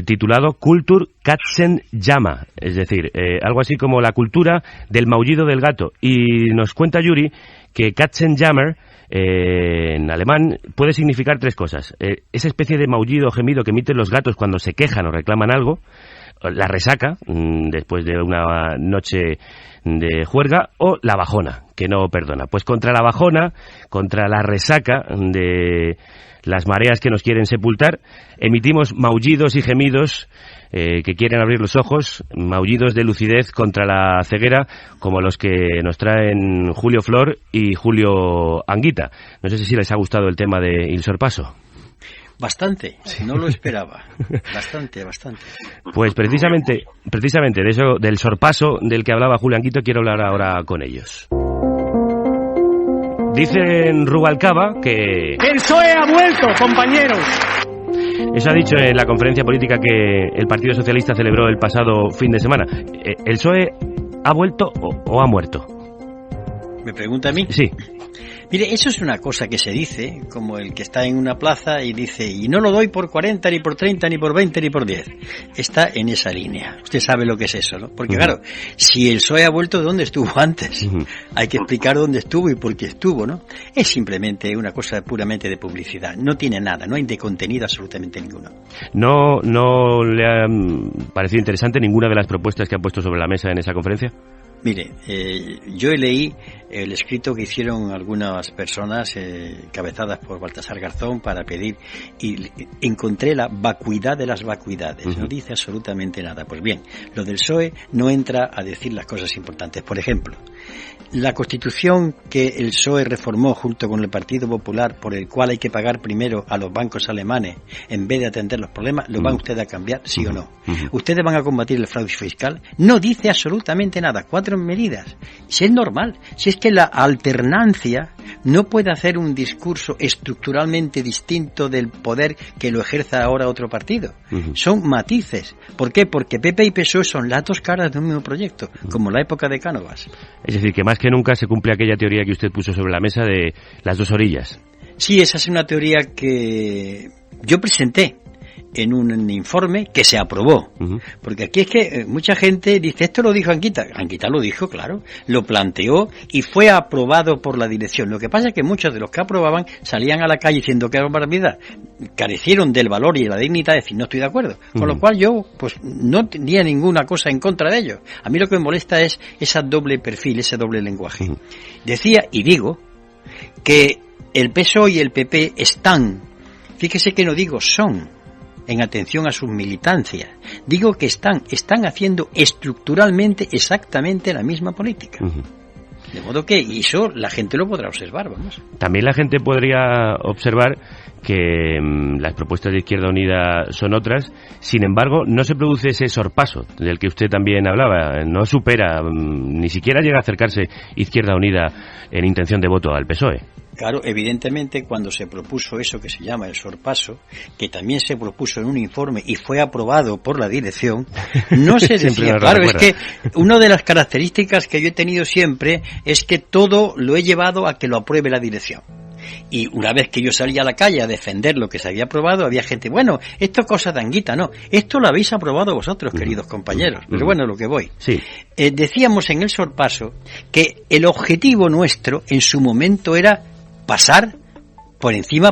titulado Kultur Katzenjammer, es decir, algo así como la cultura del maullido del gato. Y nos cuenta Yuri que Katzenjammer en alemán puede significar tres cosas. Esa especie de maullido o gemido que emiten los gatos cuando se quejan o reclaman algo, la resaca después de una noche de juerga, o la bajona, que no perdona. Pues contra la bajona, contra la resaca de las mareas que nos quieren sepultar, emitimos maullidos y gemidos que quieren abrir los ojos, maullidos de lucidez contra la ceguera, como los que nos traen Julio Flor y Julio Anguita. No sé si les ha gustado el tema de Il sorpaso. Bastante, no lo esperaba. Bastante. Pues precisamente de eso, del sorpaso del que hablaba Julio Anguita, quiero hablar ahora con ellos. Dicen Rubalcaba que ¡el PSOE ha vuelto, compañeros! Eso ha dicho en la conferencia política que el Partido Socialista celebró el pasado fin de semana. ¿El PSOE ha vuelto o ha muerto? ¿Me pregunta a mí? Sí. Mire, eso es una cosa que se dice, como el que está en una plaza y dice, y no lo doy por 40, ni por 30, ni por 20, ni por 10. Está en esa línea. Usted sabe lo que es eso, ¿no? Porque claro, si el PSOE ha vuelto, ¿dónde estuvo antes? Hay que explicar dónde estuvo y por qué estuvo, ¿no? Es simplemente una cosa puramente de publicidad. No tiene nada, no hay de contenido absolutamente ninguno. ¿No le ha parecido interesante ninguna de las propuestas que ha puesto sobre la mesa en esa conferencia? Mire, yo leí el escrito que hicieron algunas personas cabezadas por Baltasar Garzón para pedir, y encontré la vacuidad de las vacuidades. No dice absolutamente nada. Pues bien, lo del PSOE no entra a decir las cosas importantes. Por ejemplo, La Constitución que el PSOE reformó junto con el Partido Popular, por el cual hay que pagar primero a los bancos alemanes en vez de atender los problemas, ¿lo van ustedes a cambiar, sí o no? ¿Ustedes van a combatir el fraude fiscal? No dice absolutamente nada. 4 medidas. Si es normal, si es que la alternancia no puede hacer un discurso estructuralmente distinto del poder que lo ejerza ahora otro partido. Son matices. ¿Por qué? Porque PP y PSOE son las dos caras de un mismo proyecto, como la época de Cánovas. Es decir, que más que nunca se cumple aquella teoría que usted puso sobre la mesa de las dos orillas. Sí, esa es una teoría que yo presenté en un informe que se aprobó. Porque aquí es que mucha gente dice, esto lo dijo Anguita. Anguita lo dijo, claro, lo planteó y fue aprobado por la dirección. Lo que pasa es que muchos de los que aprobaban salían a la calle diciendo que era barbaridad. Carecieron del valor y de la dignidad de decir, no estoy de acuerdo. Con lo cual yo, pues, no tenía ninguna cosa en contra de ellos. A mí lo que me molesta es ese doble perfil, ese doble lenguaje. Decía, y digo, que el PSOE y el PP están, fíjese que no digo son, en atención a sus militancias. Digo que están haciendo estructuralmente exactamente la misma política. De modo que y eso la gente lo podrá observar, vamos. También la gente podría observar que las propuestas de Izquierda Unida son otras, sin embargo, no se produce ese sorpaso del que usted también hablaba, no supera, ni siquiera llega a acercarse Izquierda Unida en intención de voto al PSOE. Claro, evidentemente cuando se propuso eso que se llama el sorpaso, que también se propuso en un informe y fue aprobado por la dirección, no se decía, claro, es que una de las características que yo he tenido siempre es que todo lo he llevado a que lo apruebe la dirección. Y una vez que yo salía a la calle a defender lo que se había aprobado, había gente, bueno, esto es cosa de Anguita, no, esto lo habéis aprobado vosotros, queridos compañeros, pero bueno, lo que voy. Sí. Decíamos en el sorpaso que el objetivo nuestro en su momento era pasar por encima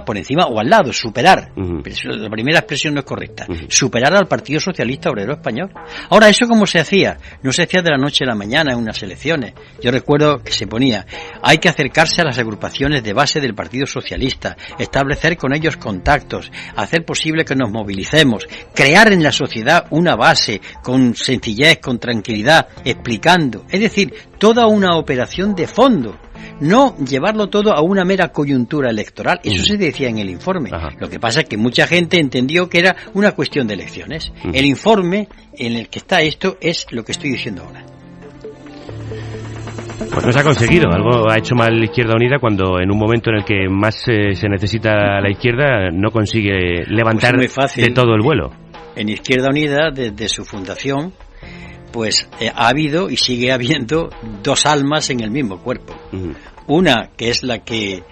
o al lado, superar. Pero la primera expresión no es correcta. Superar al Partido Socialista Obrero Español. Ahora, ¿eso cómo se hacía? No se hacía de la noche a la mañana en unas elecciones. Yo recuerdo que se ponía, hay que acercarse a las agrupaciones de base del Partido Socialista, establecer con ellos contactos, hacer posible que nos movilicemos, crear en la sociedad una base con sencillez, con tranquilidad, explicando. Es decir, toda una operación de fondo. No llevarlo todo a una mera coyuntura electoral. Eso se decía en el informe. Lo que pasa es que mucha gente entendió que era una cuestión de elecciones. El informe en el que está esto es lo que estoy diciendo ahora. Pues no se ha conseguido. Algo ha hecho mal Izquierda Unida cuando en un momento en el que más se necesita la izquierda no consigue levantar de todo el vuelo. En Izquierda Unida, desde su fundación, pues ha habido y sigue habiendo dos almas en el mismo cuerpo. Una que es la que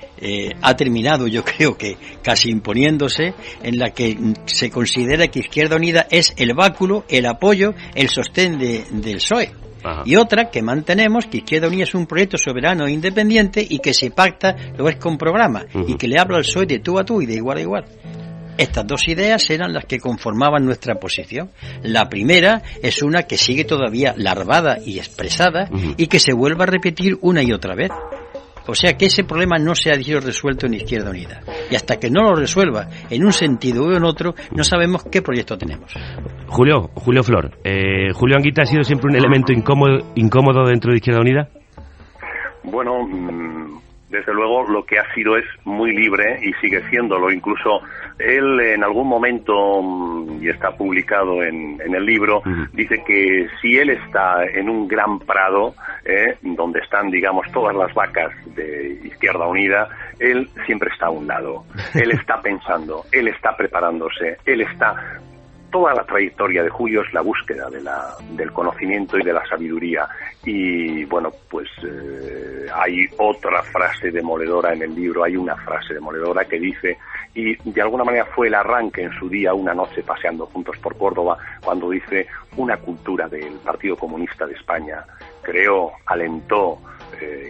ha terminado, yo creo que casi imponiéndose, en la que se considera que Izquierda Unida es el báculo, el apoyo, el sostén del PSOE. Y otra que mantenemos, que Izquierda Unida es un proyecto soberano e independiente y que si pacta lo es con programa y que le habla al PSOE de tú a tú y de igual a igual. Estas dos ideas eran las que conformaban nuestra posición. La primera es una que sigue todavía larvada y expresada y que se vuelve a repetir una y otra vez. O sea que ese problema no se ha sido resuelto en Izquierda Unida. Y hasta que no lo resuelva en un sentido o en otro, no sabemos qué proyecto tenemos. Julio Flor, ¿Julio Anguita ha sido siempre un elemento incómodo dentro de Izquierda Unida? Bueno, desde luego lo que ha sido es muy libre y sigue siéndolo. Incluso él en algún momento, y está publicado en el libro, dice que si él está en un gran prado, donde están, digamos, todas las vacas de Izquierda Unida, él siempre está a un lado. Él está pensando, él está preparándose, él está... Toda la trayectoria de Julio es la búsqueda del conocimiento y de la sabiduría. Y bueno, pues hay otra frase demoledora en el libro, hay una frase demoledora que dice, y de alguna manera fue el arranque en su día, una noche paseando juntos por Córdoba, cuando dice, una cultura del Partido Comunista de España creó, alentó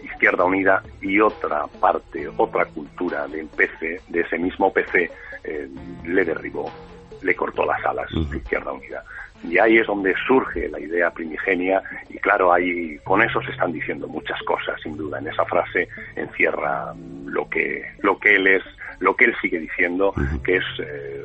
Izquierda Unida, y otra parte, otra cultura del PC, de ese mismo PC, le derribó, le cortó las alas de Izquierda Unida. Y ahí es donde surge la idea primigenia, y claro, ahí con eso se están diciendo muchas cosas, sin duda. En esa frase encierra lo que él es, lo que él sigue diciendo, que es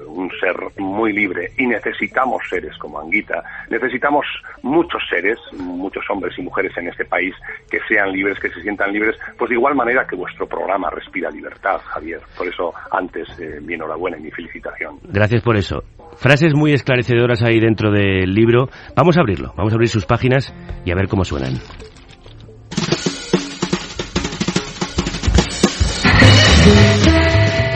un ser muy libre, y necesitamos seres como Anguita, necesitamos muchos seres, muchos hombres y mujeres en este país que sean libres, que se sientan libres, pues de igual manera que vuestro programa respira libertad, Javier. Por eso, antes, mi enhorabuena y mi felicitación. Gracias por eso. Frases muy esclarecedoras ahí dentro del libro. Vamos a abrirlo, vamos a abrir sus páginas y a ver cómo suenan.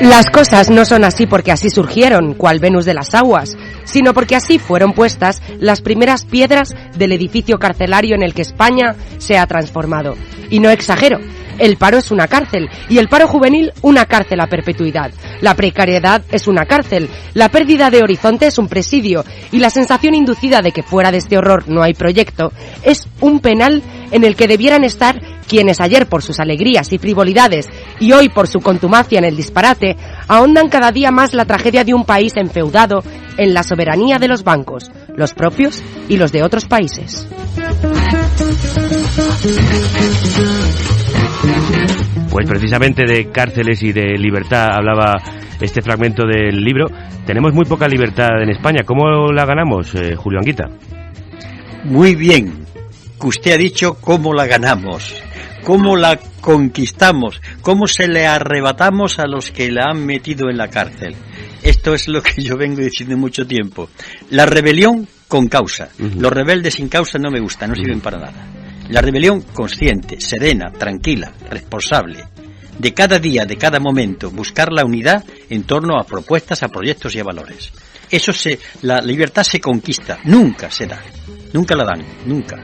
Las cosas no son así porque así surgieron, cual Venus de las aguas, sino porque así fueron puestas las primeras piedras del edificio carcelario en el que España se ha transformado. Y no exagero, el paro es una cárcel, y el paro juvenil una cárcel a perpetuidad. La precariedad es una cárcel, la pérdida de horizonte es un presidio, y la sensación inducida de que fuera de este horror no hay proyecto es un penal en el que debieran estar quienes ayer por sus alegrías y frivolidades y hoy por su contumacia en el disparate ahondan cada día más la tragedia de un país enfeudado en la soberanía de los bancos, los propios y los de otros países. Pues precisamente de cárceles y de libertad hablaba este fragmento del libro. Tenemos muy poca libertad en España. ¿Cómo la ganamos, Julio Anguita? Muy bien. Usted ha dicho cómo la ganamos, cómo la conquistamos, cómo se le arrebatamos a los que la han metido en la cárcel. Esto es lo que yo vengo diciendo mucho tiempo. La rebelión con causa. Los rebeldes sin causa no me gustan, no sirven para nada. La rebelión consciente, serena, tranquila, responsable. De cada día, de cada momento, buscar la unidad en torno a propuestas, a proyectos y a valores. La libertad se conquista, nunca se da. Nunca la dan, nunca.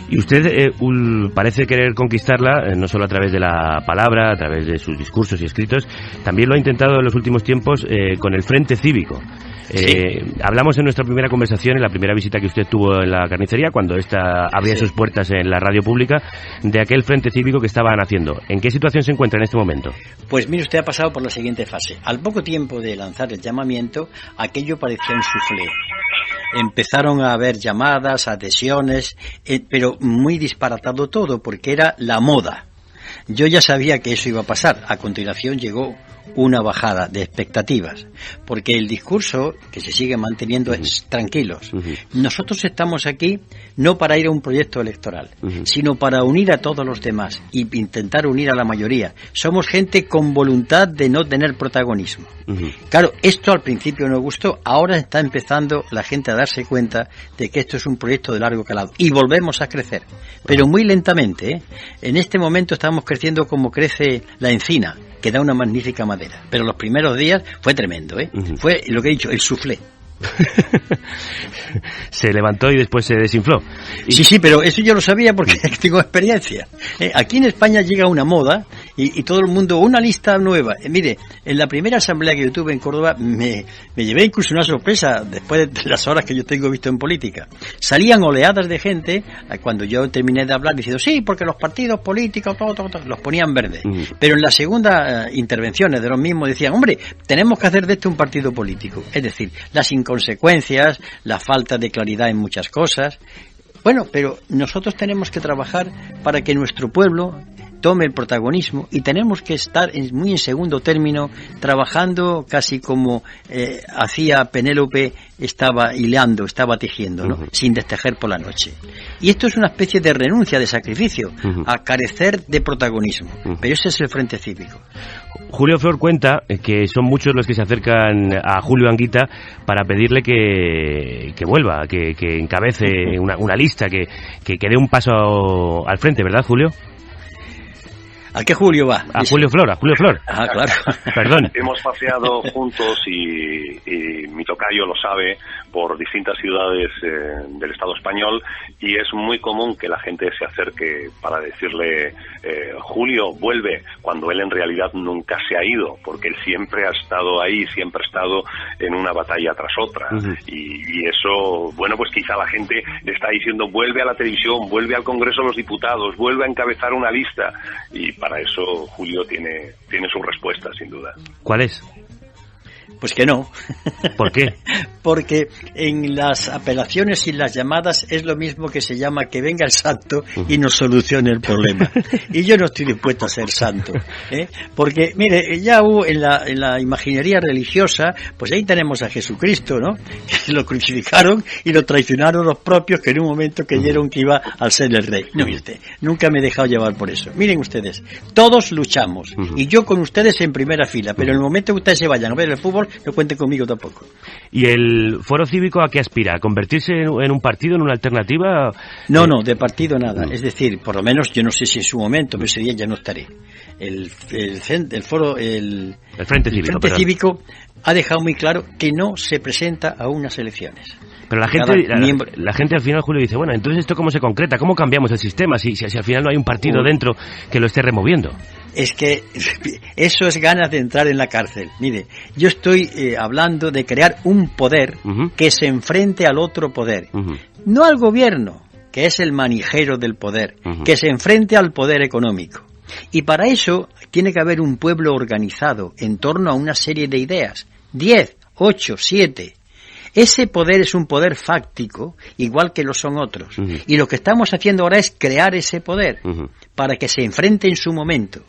Y usted parece querer conquistarla no solo a través de la palabra, a través de sus discursos y escritos, también lo ha intentado en los últimos tiempos con el Frente Cívico. Sí. Hablamos en nuestra primera conversación, en la primera visita que usted tuvo en la carnicería, cuando esta abría sus puertas en la radio pública, de aquel Frente Cívico que estaban haciendo. ¿En qué situación se encuentra en este momento? Pues mire, usted ha pasado por la siguiente fase. Al poco tiempo de lanzar el llamamiento, aquello parecía un suflé. Empezaron a haber llamadas, adhesiones, pero muy disparatado todo, porque era la moda. Yo ya sabía que eso iba a pasar. A continuación llegó una bajada de expectativas, porque el discurso que se sigue manteniendo es tranquilos. Nosotros estamos aquí no para ir a un proyecto electoral, sino para unir a todos los demás y intentar unir a la mayoría. Somos gente con voluntad de no tener protagonismo. Claro, esto al principio no gustó, ahora está empezando la gente a darse cuenta de que esto es un proyecto de largo calado y volvemos a crecer, pero muy lentamente, ¿eh? En este momento estamos creciendo como crece la encina, que da una magnífica madera, pero los primeros días fue tremendo, ¿eh? Fue lo que he dicho, el suflé. Se levantó y después se desinfló. Sí, pero eso yo lo sabía porque tengo experiencia. Aquí en España llega una moda y todo el mundo, una lista nueva. Mire, en la primera asamblea que yo tuve en Córdoba me llevé incluso una sorpresa después de las horas que yo tengo visto en política. Salían oleadas de gente cuando yo terminé de hablar diciendo sí, porque los partidos políticos todo, los ponían verde. Pero en la segunda intervenciones de los mismos decían, hombre, tenemos que hacer de esto un partido político. Es decir, las inconsecuencias, la falta de claridad en muchas cosas. Bueno, pero nosotros tenemos que trabajar para que nuestro pueblo tome el protagonismo y tenemos que estar muy en segundo término trabajando casi como hacía Penélope, estaba hilando, estaba tejiendo, ¿no? Sin destejer por la noche. Y esto es una especie de renuncia, de sacrificio, a carecer de protagonismo. Pero ese es el Frente Cívico. Julio Flor cuenta que son muchos los que se acercan a Julio Anguita para pedirle que vuelva, que encabece una lista, que dé un paso al frente, ¿verdad, Julio? ¿A qué Julio va? A Julio Flor. Ah, claro. Perdón. Hemos paseado juntos y mi tocayo lo sabe por distintas ciudades del Estado español y es muy común que la gente se acerque para decirle Julio, vuelve, cuando él en realidad nunca se ha ido, porque él siempre ha estado ahí, siempre ha estado en una batalla tras otra. Y eso, bueno, pues quizá la gente le está diciendo vuelve a la televisión, vuelve al Congreso de los Diputados, vuelve a encabezar una lista, y para eso Julio tiene su respuesta, sin duda. ¿Cuál es? Pues que no. ¿Por qué? Porque en las apelaciones y las llamadas es lo mismo que se llama que venga el santo y nos solucione el problema. Y yo no estoy dispuesto a ser santo, ¿eh? Porque, mire, ya hubo en la imaginería religiosa, pues ahí tenemos a Jesucristo, ¿no? Que lo crucificaron y lo traicionaron los propios que en un momento creyeron que iba a ser el rey. No, mire usted, nunca me he dejado llevar por eso. Miren ustedes, todos luchamos y yo con ustedes en primera fila, pero en el momento que ustedes se vayan a ver el fútbol, no cuenten conmigo tampoco. ¿Y el Foro Cívico a qué aspira? ¿A convertirse en un partido, en una alternativa? No, de partido nada. Es decir, por lo menos, yo no sé si en su momento, pero ese día ya no estaré. El Frente Cívico ha dejado muy claro que no se presenta a unas elecciones. Pero la gente al final, Julio, dice, bueno, entonces ¿esto cómo se concreta? ¿Cómo cambiamos el sistema si al final no hay un partido dentro que lo esté removiendo? Es que eso es ganas de entrar en la cárcel. Mire, yo estoy hablando de crear un poder que se enfrente al otro poder. No al gobierno, que es el manijero del poder, que se enfrente al poder económico. Y para eso tiene que haber un pueblo organizado en torno a una serie de ideas. 10, 8, 7... Ese poder es un poder fáctico, igual que lo son otros. Y lo que estamos haciendo ahora es crear ese poder para que se enfrente en su momento.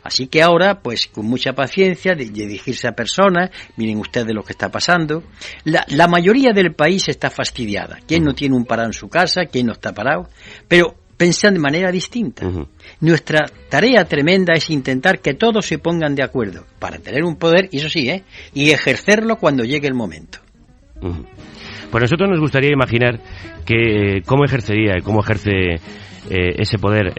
Así que ahora, pues con mucha paciencia, de dirigirse a personas, miren ustedes lo que está pasando. La mayoría del país está fastidiada. ¿Quién no tiene un parado en su casa? ¿Quién no está parado? Pero piensan de manera distinta. Nuestra tarea tremenda es intentar que todos se pongan de acuerdo para tener un poder, y eso sí, y ejercerlo cuando llegue el momento. Pues nosotros nos gustaría imaginar que cómo ejercería y cómo ejerce ese poder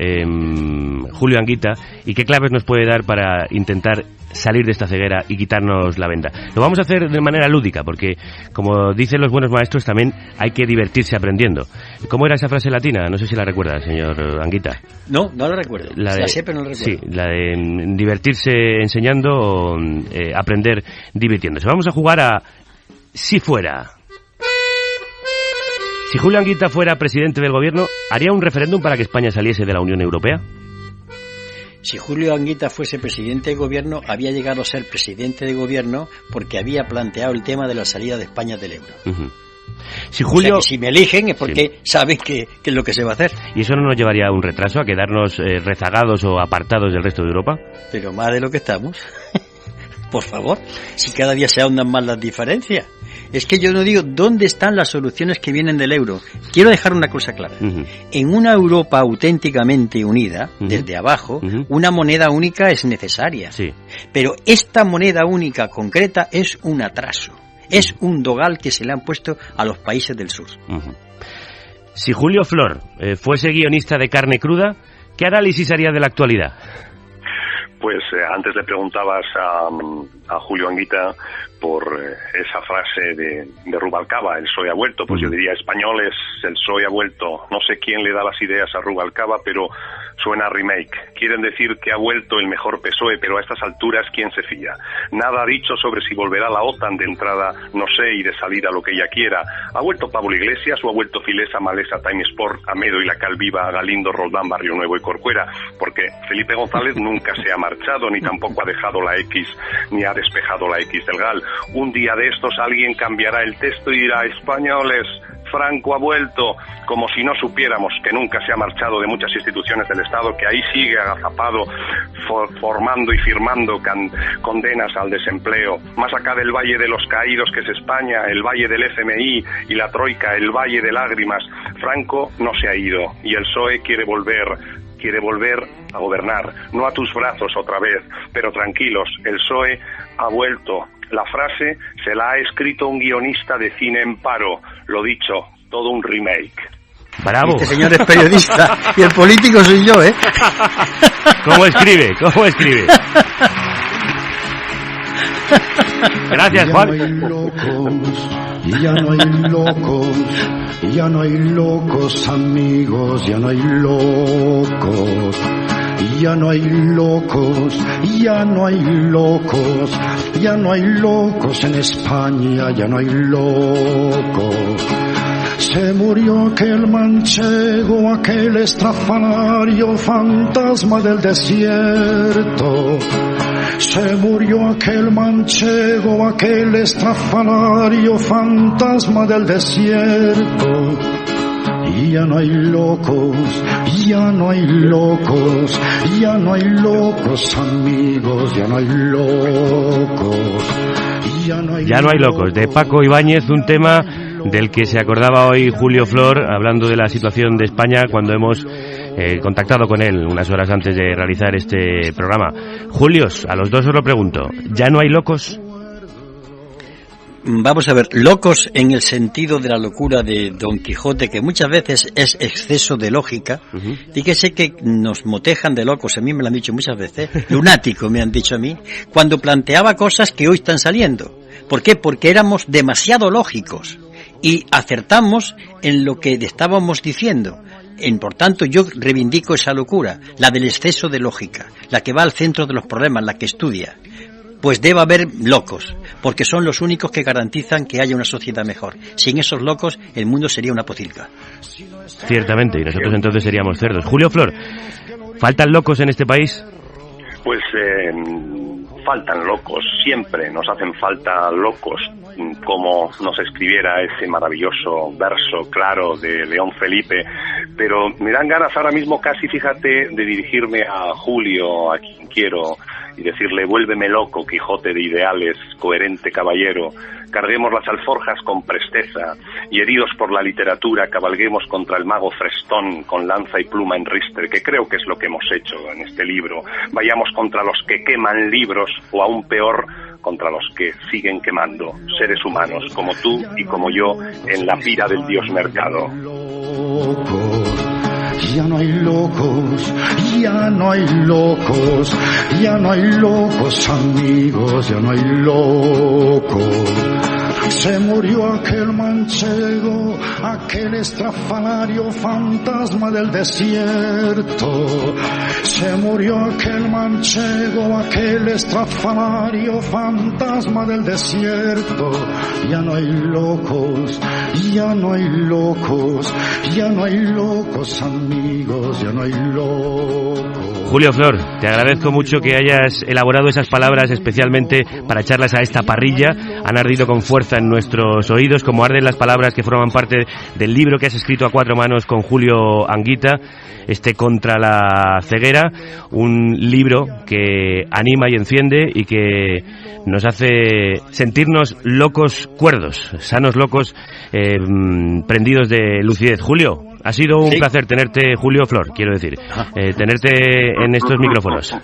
Julio Anguita y qué claves nos puede dar para intentar salir de esta ceguera y quitarnos la venda. Lo vamos a hacer de manera lúdica porque, como dicen los buenos maestros, también hay que divertirse aprendiendo. ¿Cómo era esa frase latina? No sé si la recuerda, señor Anguita. No la recuerdo. La sé, pero no la recuerdo. Sí, la de divertirse enseñando o aprender divirtiéndose. Vamos a jugar a Si fuera. Si Julio Anguita fuera presidente del gobierno, ¿haría un referéndum para que España saliese de la Unión Europea? Si Julio Anguita fuese presidente de gobierno, había llegado a ser presidente de gobierno porque había planteado el tema de la salida de España del euro. Si Julio... O sea, que si me eligen es porque saben que es lo que se va a hacer. ¿Y eso no nos llevaría a un retraso, a quedarnos rezagados o apartados del resto de Europa? Pero más de lo que estamos. Por favor, si cada día se ahondan más las diferencias. Es que yo no digo dónde están las soluciones que vienen del euro. Quiero dejar una cosa clara. En una Europa auténticamente unida, desde abajo, una moneda única es necesaria. Sí. Pero esta moneda única concreta es un atraso. Es un dogal que se le han puesto a los países del sur. Si Julio Flor fuese guionista de Carne Cruda, ¿qué análisis haría de la actualidad? Pues antes le preguntabas a Julio Anguita por esa frase de Rubalcaba, el PSOE ha vuelto. Pues yo diría, españoles, el PSOE ha vuelto. No sé quién le da las ideas a Rubalcaba, pero suena a remake. Quieren decir que ha vuelto el mejor PSOE, pero a estas alturas, ¿quién se fía? Nada ha dicho sobre si volverá la OTAN de entrada, no sé, y de salida lo que ella quiera. ¿Ha vuelto Pablo Iglesias o ha vuelto Filesa, Malesa, Time Sport, Amedo y la Calviva, Galindo, Roldán, Barrio Nuevo y Corcuera? Porque Felipe González nunca se ha marchado, ni tampoco ha dejado la X, ni ha despejado la X del GAL. Un día de estos alguien cambiará el texto y dirá, españoles, Franco ha vuelto, como si no supiéramos que nunca se ha marchado de muchas instituciones del Estado, que ahí sigue agazapado, formando y firmando condenas al desempleo. Más acá del Valle de los Caídos, que es España, el Valle del FMI y la Troika, el Valle de Lágrimas. Franco no se ha ido y el PSOE quiere volver a gobernar, no a tus brazos otra vez, pero tranquilos, el PSOE ha vuelto. La frase se la ha escrito un guionista de cine en paro, lo dicho, todo un remake. Bravo. Este señor es periodista y el político soy yo, ¿eh? ¿Cómo escribe? Gracias, Juan. Ya no hay locos, ya no hay locos amigos, ya no hay locos. Ya no hay locos, ya no hay locos, ya no hay locos en España, ya no hay locos. Se murió aquel manchego, aquel estrafalario fantasma del desierto. Se murió aquel manchego, aquel estrafalario, fantasma del desierto. Y ya no hay locos, ya no hay locos, ya no hay locos amigos, ya no hay locos. Ya no hay locos, de Paco Ibáñez, un tema del que se acordaba hoy Julio Flor, hablando de la situación de España cuando hemos contactado con él unas horas antes de realizar este programa. Julios, a los dos os lo pregunto, ¿ya no hay locos? Vamos a ver, locos en el sentido de la locura de Don Quijote, que muchas veces es exceso de lógica. Fíjese que nos motejan de locos, a mí me lo han dicho muchas veces, lunático me han dicho a mí, cuando planteaba cosas que hoy están saliendo. ¿Por qué? Porque éramos demasiado lógicos y acertamos en lo que estábamos diciendo. Por tanto, yo reivindico esa locura, la del exceso de lógica, la que va al centro de los problemas, la que estudia. Pues debe haber locos, porque son los únicos que garantizan que haya una sociedad mejor. Sin esos locos, el mundo sería una pocilga. Ciertamente, y nosotros entonces seríamos cerdos. Julio Flor, ¿faltan locos en este país? Pues faltan locos, siempre nos hacen falta locos, como nos escribiera ese maravilloso verso claro de León Felipe, pero me dan ganas ahora mismo casi, fíjate, de dirigirme a Julio, a quien quiero, y decirle: vuélveme loco, Quijote de ideales, coherente caballero, carguemos las alforjas con presteza, y heridos por la literatura cabalguemos contra el mago Frestón con lanza y pluma en ristre, que creo que es lo que hemos hecho en este libro. Vayamos contra los que queman libros, o aún peor, contra los que siguen quemando, seres humanos como tú y como yo, en la pira del dios mercado. Ya no hay locos, ya no hay locos, ya no hay locos amigos, ya no hay locos. Se murió aquel manchego, aquel estrafalario, fantasma del desierto. Se murió aquel manchego, aquel estrafalario, fantasma del desierto. Ya no hay locos, ya no hay locos, ya no hay locos amigos, ya no hay locos. Julio Flor, te agradezco mucho que hayas elaborado esas palabras especialmente para echarlas a esta parrilla. Han ardido con fuerza en nuestros oídos, como arden las palabras que forman parte del libro que has escrito a cuatro manos con Julio Anguita, Contra la ceguera, un libro que anima y enciende y que nos hace sentirnos locos cuerdos, sanos locos, prendidos de lucidez. Julio, ha sido un placer tenerte, Julio Flor, quiero decir, tenerte en estos micrófonos.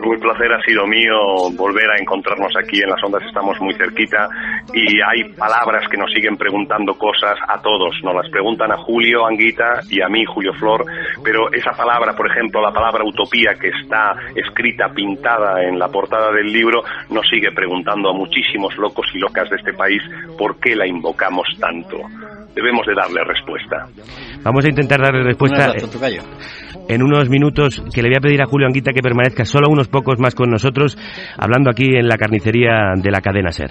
Un placer ha sido mío volver a encontrarnos aquí en las ondas, estamos muy cerquita y hay palabras que nos siguen preguntando cosas a todos, nos las preguntan a Julio Anguita y a mí, Julio Flor, pero esa palabra, por ejemplo, la palabra utopía que está escrita, pintada en la portada del libro, nos sigue preguntando a muchísimos locos y locas de este país por qué la invocamos tanto. Debemos de darle respuesta. Vamos a intentar darle respuesta en unos minutos, que le voy a pedir a Julio Anguita que permanezca solo unos pocos más con nosotros, hablando aquí en la carnicería de la cadena SER.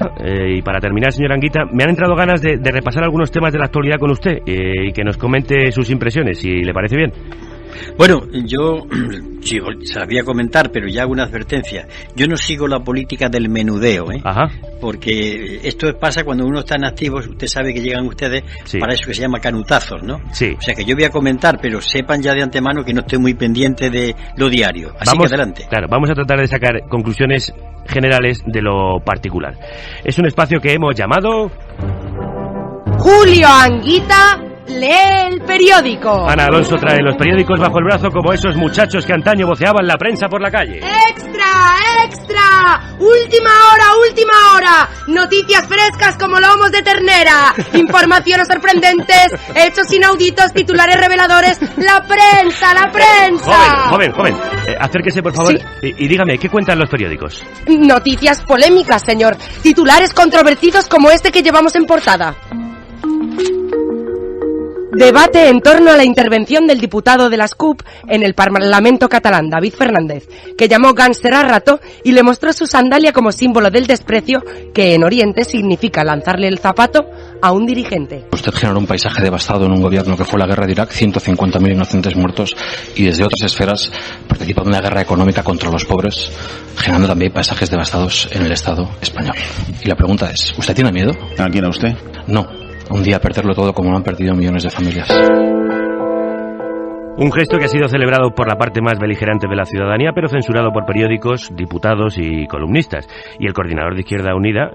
Y para terminar, señor Anguita, me han entrado ganas de repasar algunos temas de la actualidad con usted y que nos comente sus impresiones, si le parece bien. Bueno, yo sí, sabía comentar, pero ya hago una advertencia. Yo no sigo la política del menudeo, Ajá. Porque esto pasa cuando uno está en activos, usted sabe que llegan ustedes para eso que se llama canutazos, ¿no? Sí. O sea que yo voy a comentar, pero sepan ya de antemano que no estoy muy pendiente de lo diario. Así que adelante. Claro, vamos a tratar de sacar conclusiones generales de lo particular. Es un espacio que hemos llamado... Julio Anguita lee el periódico. Ana Alonso trae los periódicos bajo el brazo como esos muchachos que antaño voceaban la prensa por la calle. ¡Extra! ¡Extra! ¡Última hora! ¡Última hora! Noticias frescas como lomos de ternera. Informaciones sorprendentes, hechos inauditos, titulares reveladores. ¡La prensa! ¡La prensa! Joven. Acérquese, por favor, y dígame, ¿qué cuentan los periódicos? Noticias polémicas, señor. Titulares controvertidos como este que llevamos en portada. Debate en torno a la intervención del diputado de las CUP en el Parlamento catalán, David Fernández, que llamó gánster a Rato y le mostró su sandalia como símbolo del desprecio, que en Oriente significa lanzarle el zapato a un dirigente. Usted generó un paisaje devastado en un gobierno que fue la guerra de Irak, 150.000 inocentes muertos, y desde otras esferas participó en una guerra económica contra los pobres, generando también paisajes devastados en el Estado español. Y la pregunta es, ¿usted tiene miedo? ¿A quién, a usted? No, un día perderlo todo como lo han perdido millones de familias. Un gesto que ha sido celebrado por la parte más beligerante de la ciudadanía, pero censurado por periódicos, diputados y columnistas. Y el coordinador de Izquierda Unida,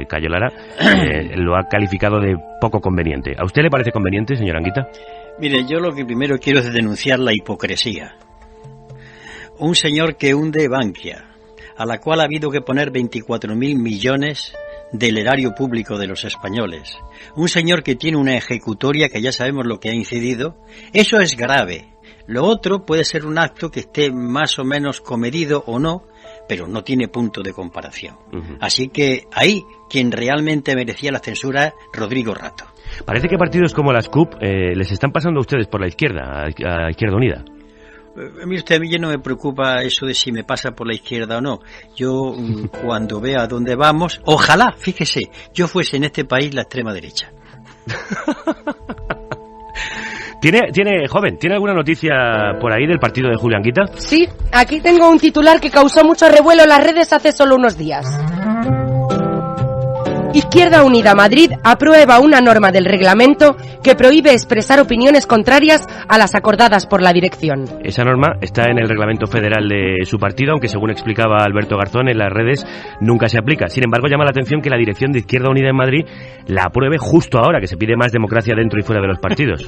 Cayo Lara, lo ha calificado de poco conveniente. ¿A usted le parece conveniente, señor Anguita? Mire, yo lo que primero quiero es denunciar la hipocresía. Un señor que hunde Bankia, a la cual ha habido que poner 24.000 millones del erario público de los españoles. Un señor que tiene una ejecutoria que ya sabemos lo que ha incidido. Eso es grave. Lo otro puede ser un acto que esté más o menos comedido o no, pero no tiene punto de comparación. Así que ahí quien realmente merecía la censura es Rodrigo Rato. Parece que partidos como las CUP les están pasando a ustedes por la izquierda, a Izquierda Unida. Mire usted, a mí ya no me preocupa eso de si me pasa por la izquierda o no. Yo, cuando vea a dónde vamos, ojalá, fíjese, yo fuese en este país la extrema derecha. ¿Tiene alguna noticia por ahí del partido de Julio Anguita? Sí, aquí tengo un titular que causó mucho revuelo en las redes hace solo unos días. Izquierda Unida Madrid aprueba una norma del reglamento que prohíbe expresar opiniones contrarias a las acordadas por la dirección. Esa norma está en el reglamento federal de su partido, aunque según explicaba Alberto Garzón en las redes nunca se aplica. Sin embargo, llama la atención que la dirección de Izquierda Unida en Madrid la apruebe justo ahora, que se pide más democracia dentro y fuera de los partidos.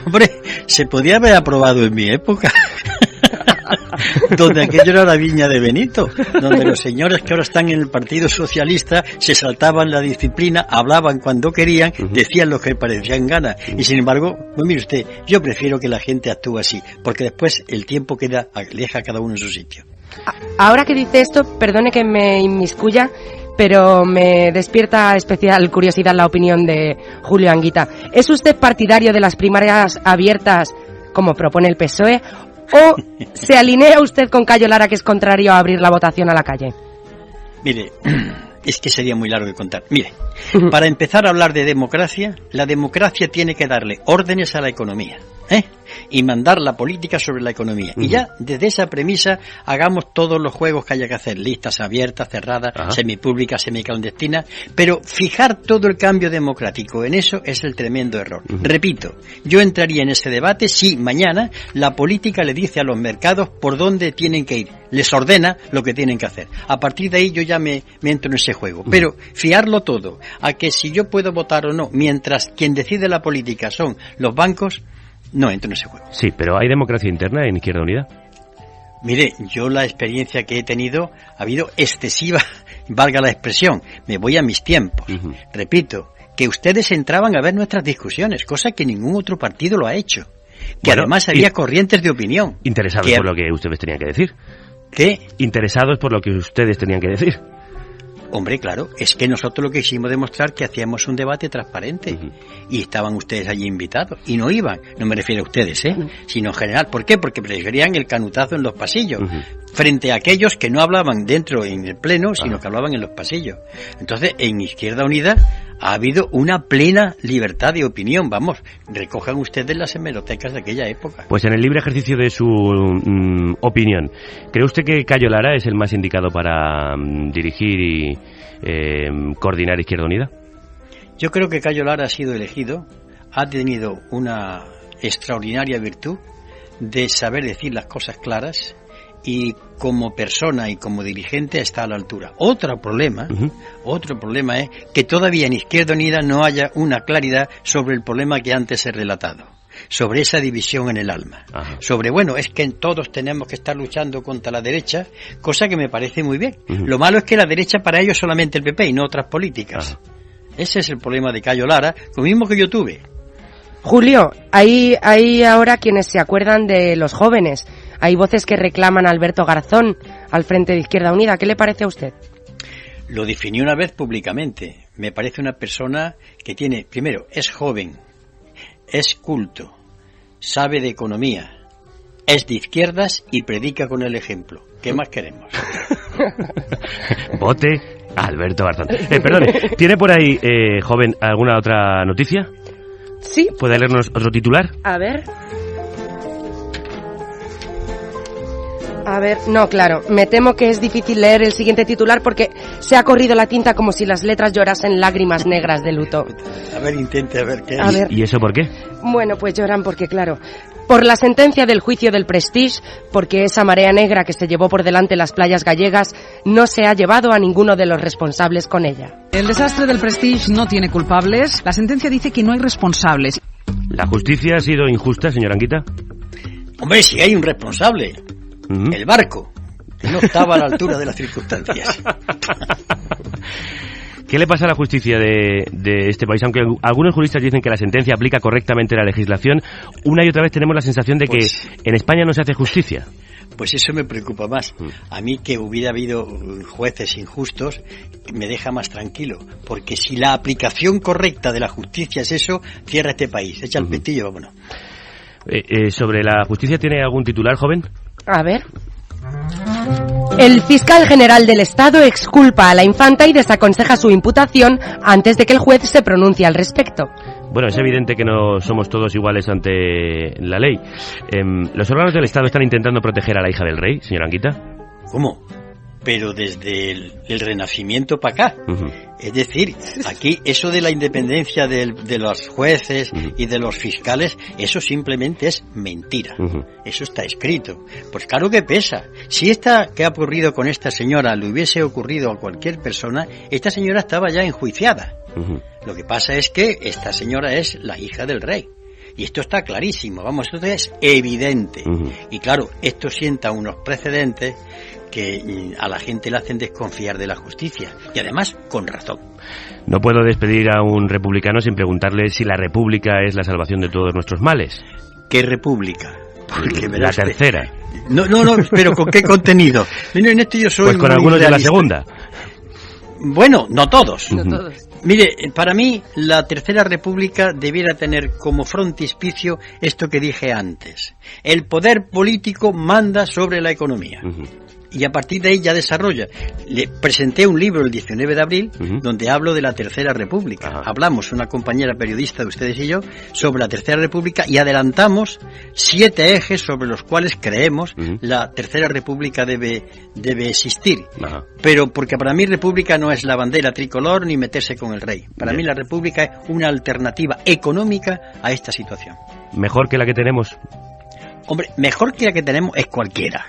Hombre, se podía haber aprobado en mi época. Donde aquello era la viña de Benito, donde los señores que ahora están en el Partido Socialista se saltaban la disciplina, hablaban cuando querían, decían lo que parecían ganas, y sin embargo, pues mire usted, yo prefiero que la gente actúe así, porque después el tiempo deja a cada uno en su sitio. Ahora que dice esto, perdone que me inmiscuya, pero me despierta especial curiosidad la opinión de Julio Anguita. ¿Es usted partidario de las primarias abiertas, como propone el PSOE, o se alinea usted con Cayo Lara, que es contrario a abrir la votación a la calle? Mire, es que sería muy largo de contar. Mire, para empezar a hablar de democracia, la democracia tiene que darle órdenes a la economía, y mandar la política sobre la economía. Y ya, desde esa premisa, hagamos todos los juegos que haya que hacer, listas abiertas, cerradas, semipúblicas, semiclandestinas, pero fijar todo el cambio democrático en eso es el tremendo error. Repito, yo entraría en ese debate si mañana la política le dice a los mercados por dónde tienen que ir, les ordena lo que tienen que hacer. A partir de ahí yo ya me entro en ese juego. Pero fiarlo todo a que si yo puedo votar o no, mientras quien decide la política son los bancos, no entro en ese juego. Sí, pero ¿hay democracia interna en Izquierda Unida? Mire, yo la experiencia que he tenido ha habido excesiva, valga la expresión, me voy a mis tiempos. Repito, que ustedes entraban a ver nuestras discusiones, cosa que ningún otro partido lo ha hecho. Que además había corrientes de opinión. Interesados por lo que ustedes tenían que decir. ¿Qué? Interesados por lo que ustedes tenían que decir. Hombre, claro, es que nosotros lo que quisimos demostrar que hacíamos un debate transparente y estaban ustedes allí invitados y no iban, no me refiero a ustedes, sino en general. ¿Por qué? Porque preferían el canutazo en los pasillos frente a aquellos que no hablaban dentro en el pleno, sino que hablaban en los pasillos. Entonces, en Izquierda Unida ha habido una plena libertad de opinión. Vamos, recojan ustedes las hemerotecas de aquella época. Pues en el libre ejercicio de su opinión, ¿cree usted que Cayo Lara es el más indicado para dirigir y coordinar Izquierda Unida? Yo creo que Cayo Lara ha sido elegido, ha tenido una extraordinaria virtud de saber decir las cosas claras y como persona y como dirigente está a la altura. Otro problema es que todavía en Izquierda Unida no haya una claridad sobre el problema que antes he relatado, sobre esa división en el alma, sobre, bueno, es que todos tenemos que estar luchando contra la derecha, cosa que me parece muy bien. Lo malo es que la derecha para ellos es solamente el PP y no otras políticas. Ese es el problema de Cayo Lara, lo mismo que yo tuve. Julio, hay ahora quienes se acuerdan de los jóvenes. Hay voces que reclaman a Alberto Garzón al frente de Izquierda Unida. ¿Qué le parece a usted? Lo definí una vez públicamente. Me parece una persona que tiene, primero, es joven, es culto, sabe de economía, es de izquierdas y predica con el ejemplo. ¿Qué más queremos? Vote Alberto Barzón. Perdone, ¿tiene por ahí, joven, alguna otra noticia? Sí. ¿Puede leernos otro titular? A ver, no, claro, me temo que es difícil leer el siguiente titular porque se ha corrido la tinta como si las letras llorasen lágrimas negras de luto. A ver, intente a ver qué A ver. ¿Y eso por qué? Bueno, pues lloran porque, claro, por la sentencia del juicio del Prestige, porque esa marea negra que se llevó por delante las playas gallegas no se ha llevado a ninguno de los responsables con ella. El desastre del Prestige no tiene culpables. La sentencia dice que no hay responsables. ¿La justicia ha sido injusta, señora Anguita? Hombre, si hay un responsable. El barco, que no estaba a la altura de las circunstancias. ¿Qué le pasa a la justicia de este país? Aunque algunos juristas dicen que la sentencia aplica correctamente la legislación, una y otra vez tenemos la sensación de que en España no se hace justicia. Pues eso me preocupa más. A mí que hubiera habido jueces injustos me deja más tranquilo, porque si la aplicación correcta de la justicia es eso, cierra este país, echa el pestillo, vámonos. ¿Sobre la justicia tiene algún titular, joven? A ver. El fiscal general del Estado exculpa a la infanta y desaconseja su imputación antes de que el juez se pronuncie al respecto. Bueno, es evidente que no somos todos iguales ante la ley. ¿Los órganos del Estado están intentando proteger a la hija del rey, señora Anguita? ¿Cómo? Pero desde el Renacimiento para acá. Es decir, aquí eso de la independencia de los jueces y de los fiscales, eso simplemente es mentira. Eso está escrito. Pues claro que pesa. Si esta que ha ocurrido con esta señora le hubiese ocurrido a cualquier persona, esta señora estaba ya enjuiciada. Lo que pasa es que esta señora es la hija del rey. Y esto está clarísimo, vamos, esto es evidente. Y claro, esto sienta unos precedentes que a la gente le hacen desconfiar de la justicia. Y además, con razón. No puedo despedir a un republicano sin preguntarle si la república es la salvación de todos nuestros males. ¿Qué república? Porque la tercera. No, pero ¿con qué contenido? En esto yo soy pues con algunos realista. De la segunda. Bueno, no todos. No todos. Mire, para mí la Tercera República debiera tener como frontispicio esto que dije antes. El poder político manda sobre la economía. Y a partir de ahí ya desarrolla. Le presenté un libro el 19 de abril donde hablo de la Tercera República. Hablamos, una compañera periodista de ustedes y yo, sobre la Tercera República y adelantamos 7 ejes sobre los cuales creemos la Tercera República debe existir. Pero porque para mí República no es la bandera tricolor ni meterse con el rey. Para mí la República es una alternativa económica a esta situación. ¿Mejor que la que tenemos? Hombre, mejor que la que tenemos es cualquiera.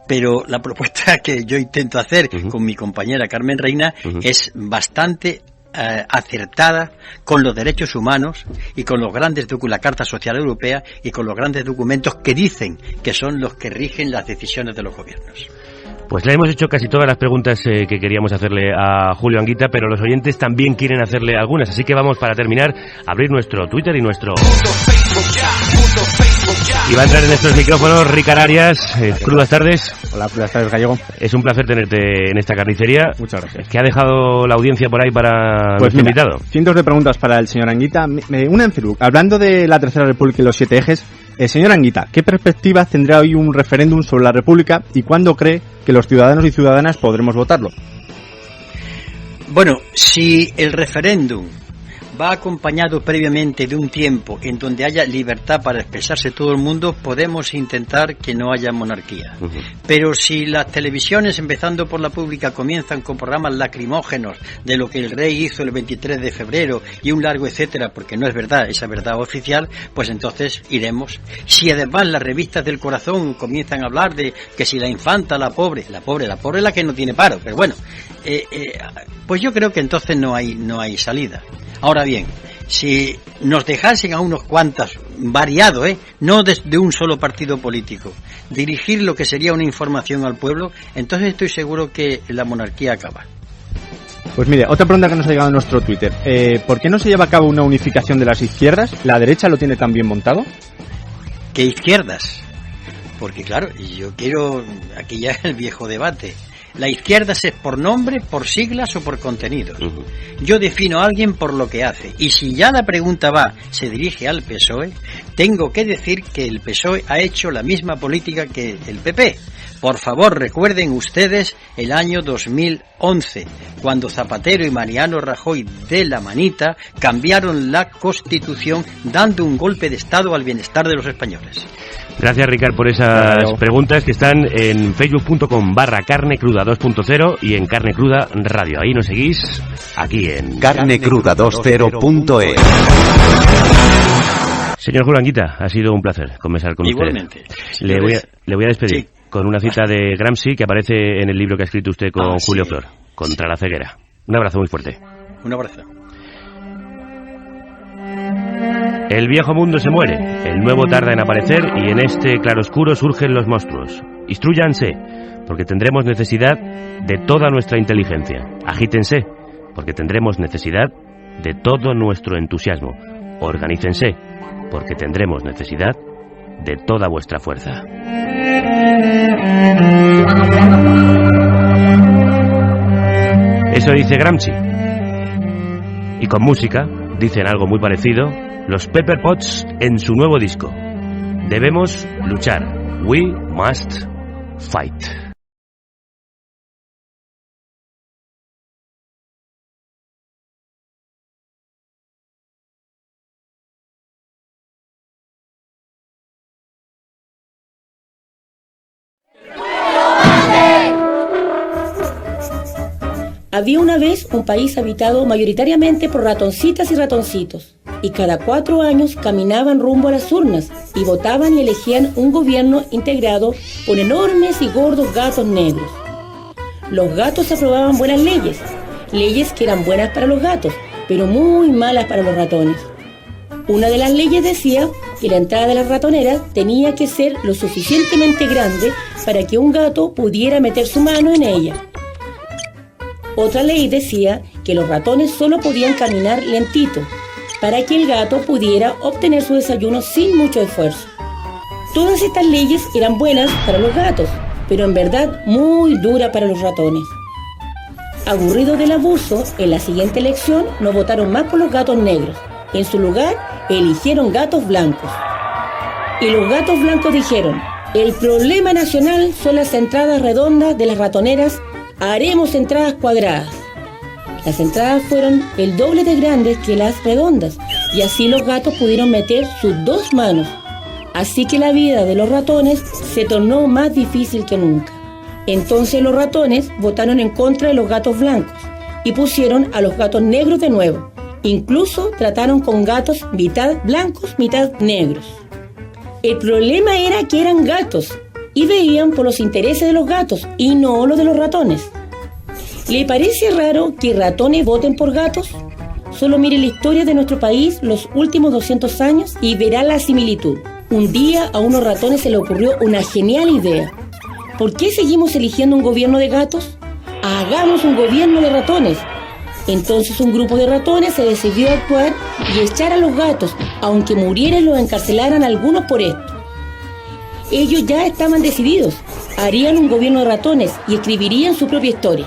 Pero la propuesta que yo intento hacer con mi compañera Carmen Reina es bastante acertada con los derechos humanos y con los grandes la Carta Social Europea y con los grandes documentos que dicen que son los que rigen las decisiones de los gobiernos. Pues le hemos hecho casi todas las preguntas que queríamos hacerle a Julio Anguita, pero los oyentes también quieren hacerle algunas, así que vamos, para terminar, a abrir nuestro Twitter y nuestro... Y va a entrar en estos micrófonos Ricard Arias. Crudas tardes. Hola, crudas tardes, Gallego. Es un placer tenerte en esta carnicería. Muchas gracias. ¿Qué ha dejado la audiencia por ahí para nuestro invitado? Cientos de preguntas para el señor Anguita. Una en Facebook. Hablando de la Tercera República y los 7 ejes, señor Anguita, ¿qué perspectivas tendrá hoy un referéndum sobre la República y cuándo cree que los ciudadanos y ciudadanas podremos votarlo? Bueno, si el referéndum va acompañado previamente de un tiempo en donde haya libertad para expresarse todo el mundo, podemos intentar que no haya monarquía. Pero si las televisiones, empezando por la pública, comienzan con programas lacrimógenos de lo que el rey hizo el 23 de febrero y un largo etcétera, porque no es verdad, esa verdad oficial, pues entonces iremos. Si además las revistas del corazón comienzan a hablar de que si la infanta, la pobre es la que no tiene paro, pero bueno, pues yo creo que entonces no hay salida. Ahora bien, si nos dejasen a unos cuantos, variado, no de un solo partido político, dirigir lo que sería una información al pueblo, entonces estoy seguro que la monarquía acaba. Pues mire, otra pregunta que nos ha llegado en nuestro Twitter. ¿Por qué no se lleva a cabo una unificación de las izquierdas? ¿La derecha lo tiene tan bien montado? ¿Qué izquierdas? Porque claro, yo quiero, aquí ya el viejo debate. La izquierda es por nombre, por siglas o por contenidos. Yo defino a alguien por lo que hace. Y si ya la pregunta se dirige al PSOE, tengo que decir que el PSOE ha hecho la misma política que el PP. Por favor, recuerden ustedes el año 2011, cuando Zapatero y Mariano Rajoy de la manita cambiaron la Constitución dando un golpe de Estado al bienestar de los españoles. Gracias, Ricard, por esas preguntas que están en facebook.com/carnecruda 2.0 y en Carne Cruda Radio. Ahí nos seguís, aquí en carnecruda20.es. Señor Julio Anguita, ha sido un placer conversar con Igualmente. usted. Le voy a despedir con una cita de Gramsci que aparece en el libro que ha escrito usted con Julio Flor, Contra la ceguera. Un abrazo muy fuerte. Un abrazo. El viejo mundo se muere, el nuevo tarda en aparecer y en este claroscuro surgen los monstruos. Instrúyanse, porque tendremos necesidad de toda nuestra inteligencia. Agítense, porque tendremos necesidad de todo nuestro entusiasmo. Organícense, porque tendremos necesidad de toda vuestra fuerza. Eso dice Gramsci. Y con música dicen algo muy parecido los Pepper Potts en su nuevo disco. Debemos luchar. We must fight. Había una vez un país habitado mayoritariamente por ratoncitas y ratoncitos, y cada 4 años caminaban rumbo a las urnas y votaban y elegían un gobierno integrado por enormes y gordos gatos negros. Los gatos aprobaban buenas leyes, leyes que eran buenas para los gatos, pero muy malas para los ratones. Una de las leyes decía que la entrada de las ratoneras tenía que ser lo suficientemente grande para que un gato pudiera meter su mano en ella. Otra ley decía que los ratones solo podían caminar lentito, para que el gato pudiera obtener su desayuno sin mucho esfuerzo. Todas estas leyes eran buenas para los gatos, pero en verdad muy duras para los ratones. Aburridos del abuso, en la siguiente elección no votaron más por los gatos negros. En su lugar, eligieron gatos blancos. Y los gatos blancos dijeron: el problema nacional son las entradas redondas de las ratoneras. Haremos entradas cuadradas. Las entradas fueron el doble de grandes que las redondas, y así los gatos pudieron meter sus 2 manos. Así que la vida de los ratones se tornó más difícil que nunca. Entonces los ratones votaron en contra de los gatos blancos y pusieron a los gatos negros de nuevo. Incluso trataron con gatos mitad blancos, mitad negros. El problema era que eran gatos y veían por los intereses de los gatos y no los de los ratones. ¿Le parece raro que ratones voten por gatos? Solo mire la historia de nuestro país los últimos 200 años y verá la similitud. Un día a unos ratones se le ocurrió una genial idea. ¿Por qué seguimos eligiendo un gobierno de gatos? Hagamos un gobierno de ratones. Entonces un grupo de ratones se decidió a actuar y echar a los gatos, aunque murieran y los encarcelaran algunos por esto. Ellos ya estaban decididos, harían un gobierno de ratones y escribirían su propia historia.